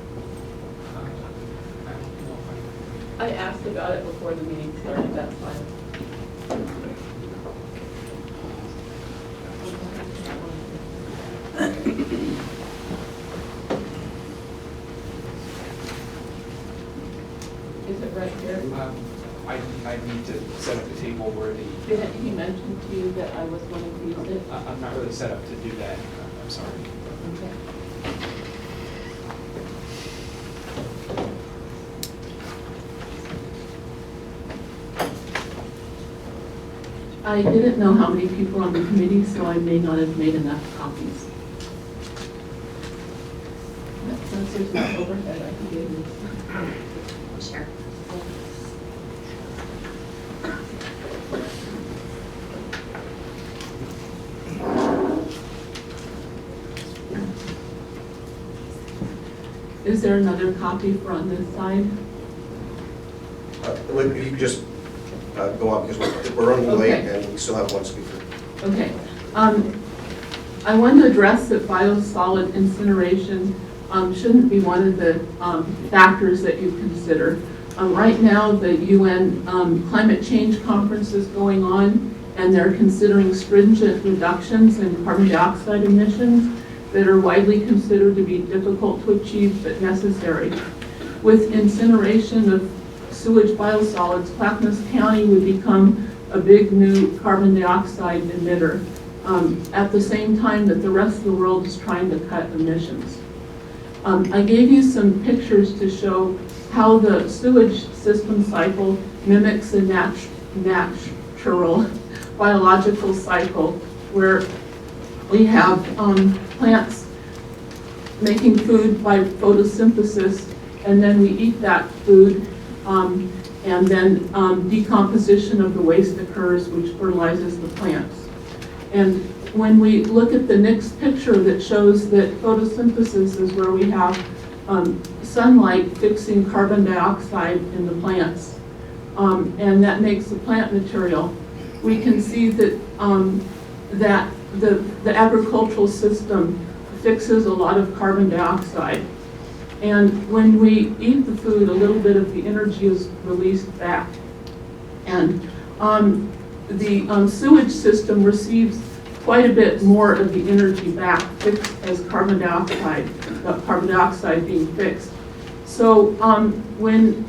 I asked about it before the meeting started, that's fine. Is it right here? I need to set up the table where the, Didn't he mention to you that I was wanting to use it? I'm not really set up to do that, I'm sorry. Okay. I didn't know how many people were on the committee, so I may not have made enough copies. But since there's no overhead, I can give you. Sure. Is there another copy for on this side? If you could just go on, because we're running late Okay. and we still have one speaker. Okay. I want to address that biosolid incineration shouldn't be one of the factors that you consider. Right now, the UN climate change conference is going on, and they're considering stringent reductions in carbon dioxide emissions that are widely considered to be difficult to achieve but necessary. With incineration of sewage biosolids, Clackamas County would become a big new carbon dioxide emitter at the same time that the rest of the world is trying to cut emissions. I gave you some pictures to show how the sewage system cycle mimics a natural biological cycle where we have plants making food by photosynthesis, and then we eat that food, and then decomposition of the waste occurs, which fertilizes the plants. And when we look at the next picture that shows that photosynthesis is where we have sunlight fixing carbon dioxide in the plants, and that makes the plant material, we can see that that the agricultural system fixes a lot of carbon dioxide. And when we eat the food, a little bit of the energy is released back. And the sewage system receives quite a bit more of the energy back, fixed as carbon dioxide being fixed. So when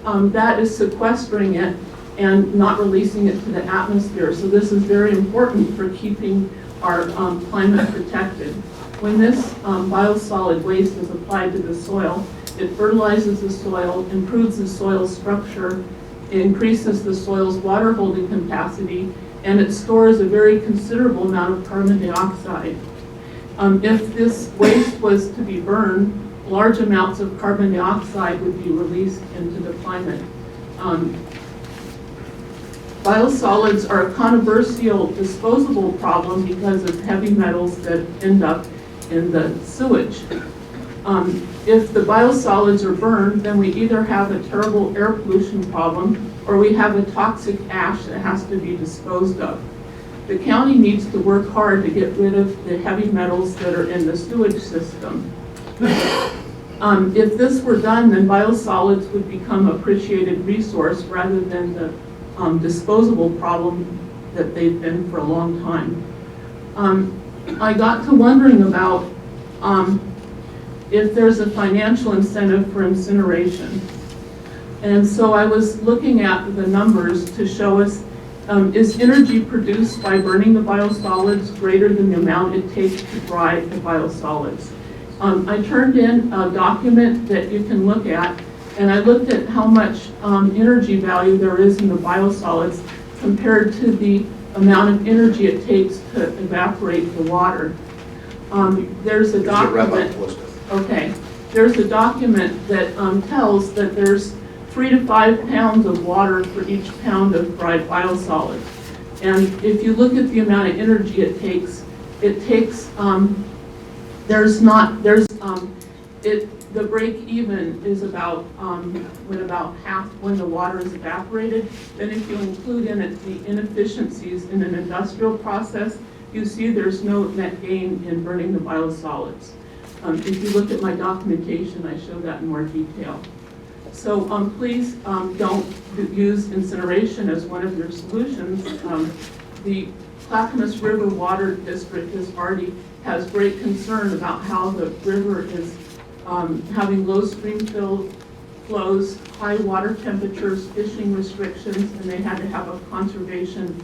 that is sequestering it and not releasing it to the atmosphere, so this is very important for keeping our climate protected. When this biosolid waste is applied to the soil, it fertilizes the soil, improves the soil structure, increases the soil's water holding capacity, and it stores a very considerable amount of carbon dioxide. If this waste was to be burned, large amounts of carbon dioxide would be released into the climate. Biosolids are a controversial disposable problem because of heavy metals that end up in the sewage. if the biosolids are burned, then we either have a terrible air pollution problem or we have a toxic ash that has to be disposed of. The county needs to work hard to get rid of the heavy metals that are in the sewage system. If this were done, then biosolids would become an appreciated resource rather than the disposable problem that they've been for a long time. I got to wondering about if there's a financial incentive for incineration. And so I was looking at the numbers to show us, is energy produced by burning the biosolids greater than the amount it takes to dry the biosolids? I turned in a document that you can look at, and I looked at how much energy value there is in the biosolids compared to the amount of energy it takes to evaporate the water. There's a document. Okay, there's a document that tells that there's 3 to 5 pounds of water for each pound of dried biosolids. And if you look at the amount of energy it takes, the break even is about when the water is evaporated. Then if you include in it the inefficiencies in an industrial process, you see there's no net gain in burning the biosolids. If you look at my documentation, I show that in more detail. So please don't use incineration as one of your solutions. The Clackamas River Water District has great concern about how the river is having low stream flows, high water temperatures, fishing restrictions, and they had to have a conservation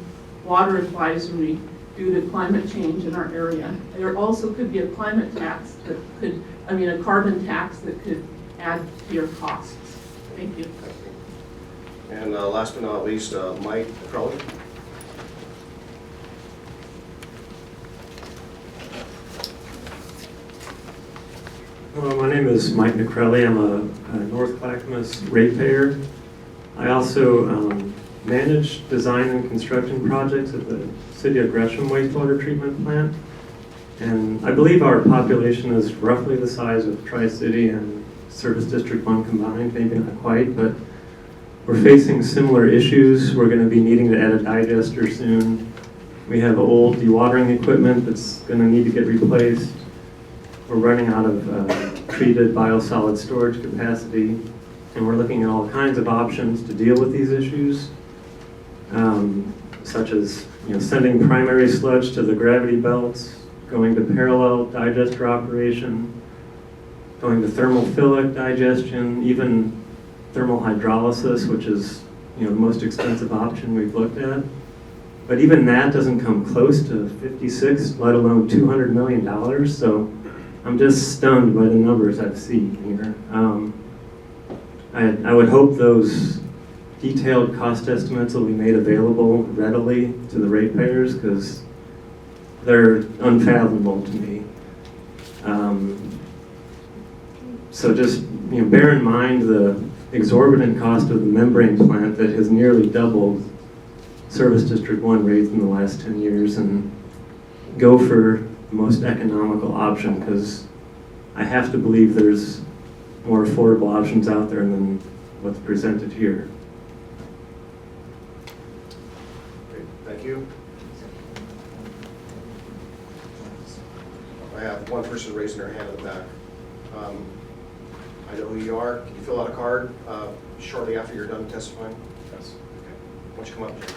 water advisory due to climate change in our area. There also could be a climate tax a carbon tax that could add to your costs. Thank you. And last but not least, Mike Crowley. Hello, my name is Mike McCrelly. I'm a North Clackamas ratepayer. I also manage design and construction projects at the City of Gresham Wastewater Treatment Plant. And I believe our population is roughly the size of Tri-City and Service District 1 combined, maybe not quite, but we're facing similar issues. We're going to be needing to add a digester soon. We have old dewatering equipment that's going to need to get replaced. We're running out of treated biosolid storage capacity, and we're looking at all kinds of options to deal with these issues, such as sending primary sludge to the gravity belts, going to parallel digester operation, going to thermophilic digestion, even thermal hydrolysis, which is the most expensive option we've looked at. But even that doesn't come close to 56, let alone $200 million. So I'm just stunned by the numbers I've seen here. I would hope those detailed cost estimates will be made available readily to the ratepayers, because they're unfathomable to me. So just bear in mind the exorbitant cost of the membrane plant that has nearly doubled Service District 1 rates in the last 10 years, and go for the most economical option, because I have to believe there's more affordable options out there than what's presented here. Great, thank you. I have one person raising their hand in the back. I know who you are. Can you fill out a card shortly after you're done testifying? Yes. Okay. Why don't you come up, Jim?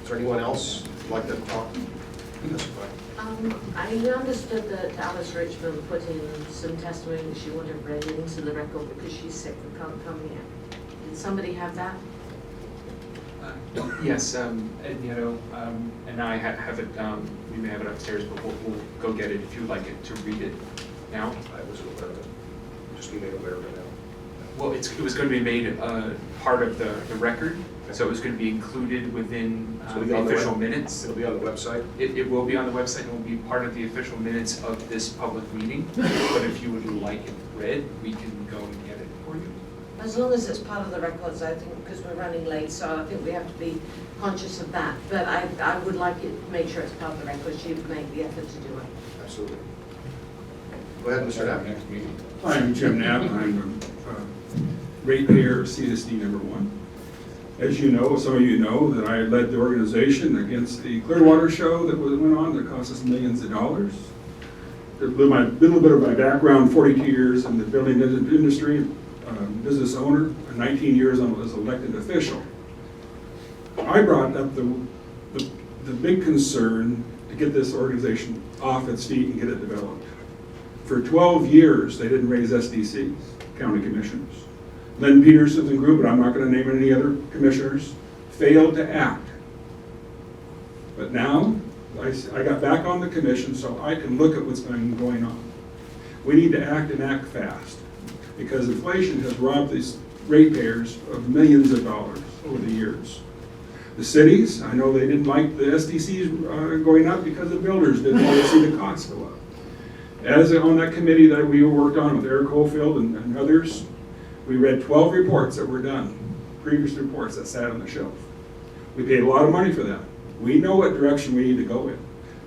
Is there anyone else who'd like to talk? Testify. I understood that Alice Richmond put in some testimony that she wanted read into the record because she's sick and can't come here. Did somebody have that? Yes, Ed Nieto and I have it, we may have it upstairs, but we'll go get it if you would like it to read it now. I was aware of it. Just be made aware of it now. Well, it was going to be made part of the record, so it was going to be included within the official minutes. It'll be on the website? It will be on the website and will be part of the official minutes of this public meeting. But if you would like it read, we can go and get it for you. As long as it's part of the records, I think, because we're running late, so I think we have to be conscious of that. But I would like it, make sure it's part of the records. She'd make the effort to do it. Absolutely. Go ahead, Mr. Knapp. Next meeting. I'm Jim Knapp, I'm ratepayer CSD number 1. As you know, some of you know that I led the organization against the Clearwater show that went on that cost us millions of dollars. A little bit of my background, 42 years in the building industry, business owner, 19 years as an elected official. I brought up the big concern to get this organization off its feet and get it developed. For 12 years, they didn't raise SDCs, county commissioners. Lynn Peterson's and group, but I'm not going to name any other commissioners, failed to act. But now, I got back on the commission so I can look at what's been going on. We need to act and act fast because inflation has robbed these ratepayers of millions of dollars over the years. The cities, I know they didn't like the SDCs going up because the builders didn't want to see the costs go up. As on that committee that we worked on with Eric Hofield and others, we read 12 reports that were done, previous reports that sat on the shelf. We paid a lot of money for that. We know what direction we need to go in.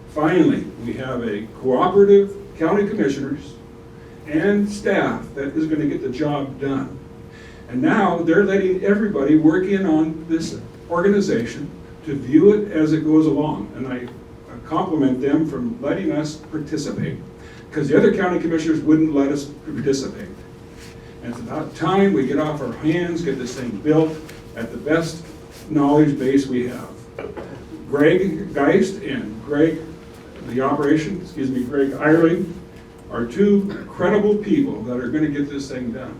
Finally, we have a cooperative county commissioners and staff that is going to get the job done. And now they're letting everybody work in on this organization to view it as it goes along. And I compliment them from letting us participate because the other county commissioners wouldn't let us participate. And it's about time we get off our hands, get this thing built at the best knowledge base we have. Greg Geist and Greg Ireland are two credible people that are going to get this thing done.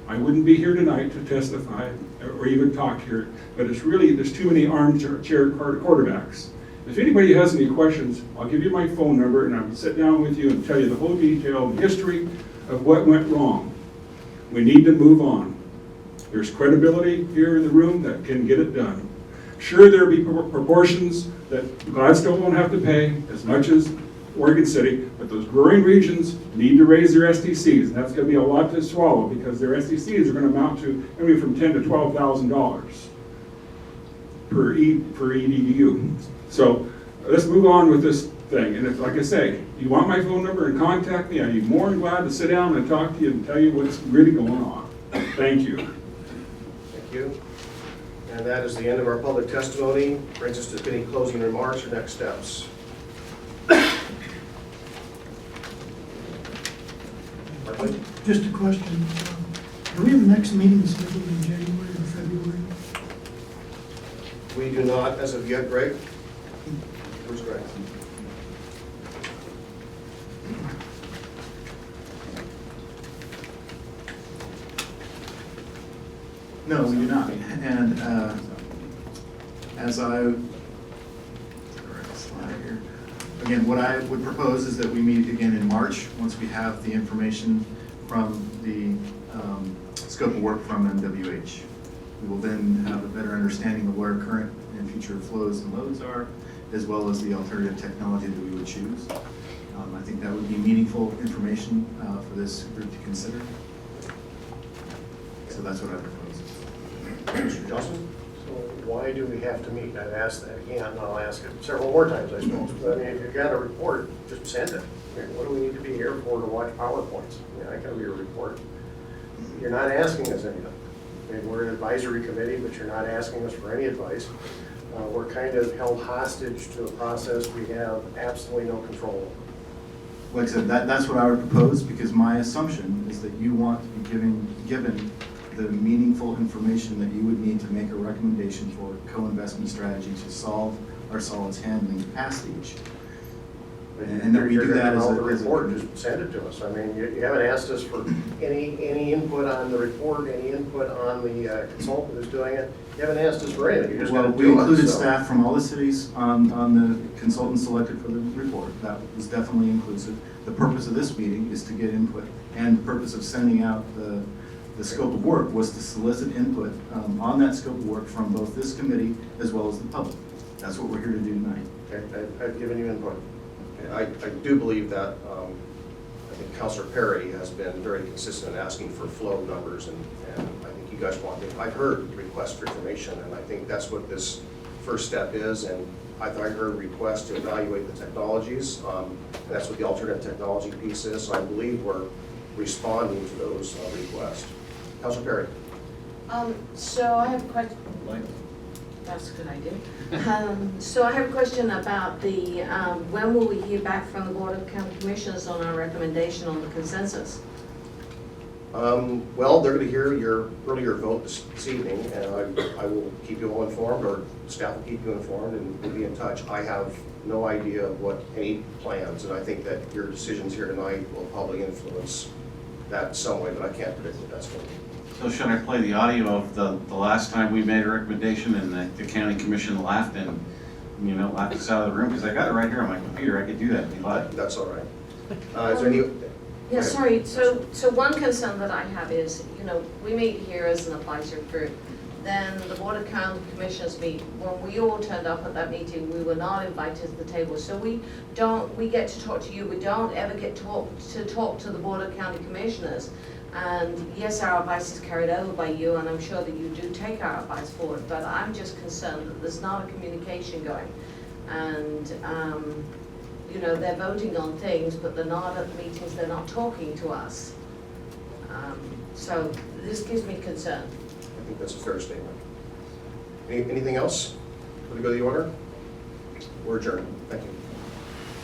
I wouldn't be here tonight to testify or even talk here, but it's really, there's too many armchair quarterbacks. If anybody has any questions, I'll give you my phone number and I'll sit down with you and tell you the whole detail, the history of what went wrong. We need to move on. There's credibility here in the room that can get it done. Sure, there'll be proportions that Gladstone won't have to pay as much as Oregon City, but those growing regions need to raise their SDCs, and that's going to be a lot to swallow because their SDCs are going to amount to anywhere from $10,000 to $12,000 per EDU. So let's move on with this thing. And if, like I say, you want my phone number and contact me, I'd be more than glad to sit down and talk to you and tell you what's really going on. Thank you. Thank you. And that is the end of our public testimony. Brings us to any closing remarks or next steps. Just a question. Do we have the next meeting scheduled in January or February? We do not as of yet, Greg. Where's Greg? No, we do not. And as I, slide here. Again, what I would propose is that we meet again in March, once we have the information from the scope of work from MWH. We will then have a better understanding of where current and future flows and loads are, as well as the alternative technology that we would choose. I think that would be meaningful information for this group to consider. So that's what I propose. Mr. Johnson? So why do we have to meet? I've asked that again, and I'll ask it several more times, I suppose. But I mean, if you've got a report, just send it. I mean, what do we need to be here for to watch PowerPoints? I mean, I can read a report. You're not asking us anything. I mean, we're an advisory committee, but you're not asking us for any advice. We're kind of held hostage to a process we have absolutely no control over. Like I said, that's what I would propose, because my assumption is that you want to be given the meaningful information that you would need to make a recommendation for co-investment strategy to solve our solids handling capacity issue. And that we do that as a report, just send it to us. I mean, you haven't asked us for any input on the report, any input on the consultant who's doing it. You haven't asked us for anything. You just got to do it. We included staff from all the cities on the consultants selected for the report. That was definitely inclusive. The purpose of this meeting is to get input, and the purpose of sending out the scope of work was to solicit input on that scope of work from both this committee as well as the public. That's what we're here to do tonight. Okay, I've given you input. I do believe that I think Councilor Perry has been very consistent in asking for flow numbers, and I think you guys want them. I've heard requests for information, and I think that's what this first step is, and I thought I heard a request to evaluate the technologies. That's what the alternative technology piece is, so I believe we're responding to those requests. Councilor Perry? So I have a question. That's a good idea. So I have a question about the, when will we hear back from the Board of County Commissioners on our recommendation on the consensus? Well, they're going to hear your earlier vote this evening, and I will keep you all informed, or staff will keep you informed, and we'll be in touch. I have no idea what any plans, and I think that your decisions here tonight will probably influence that in some way, but I can't predict what that's going to be. So should I play the audio of the last time we made a recommendation and the county commission laughed and, laughed us out of the room? Because I got it right here on my computer. I could do that if you like. That's all right. Is there any? Yeah, sorry, so one concern that I have is, we meet here as an advisory group, then the Board of County Commissioners meet. When we all turned up at that meeting, we were not invited to the table, so we get to talk to you, we don't ever get to talk to the Board of County Commissioners. And yes, our advice is carried over by you, and I'm sure that you do take our advice forward, but I'm just concerned that there's not a communication going. And, they're voting on things, but they're not at the meetings, they're not talking to us. So this gives me concern. I think that's a fair statement. Anything else for the good of the order? We're adjourned. Thank you.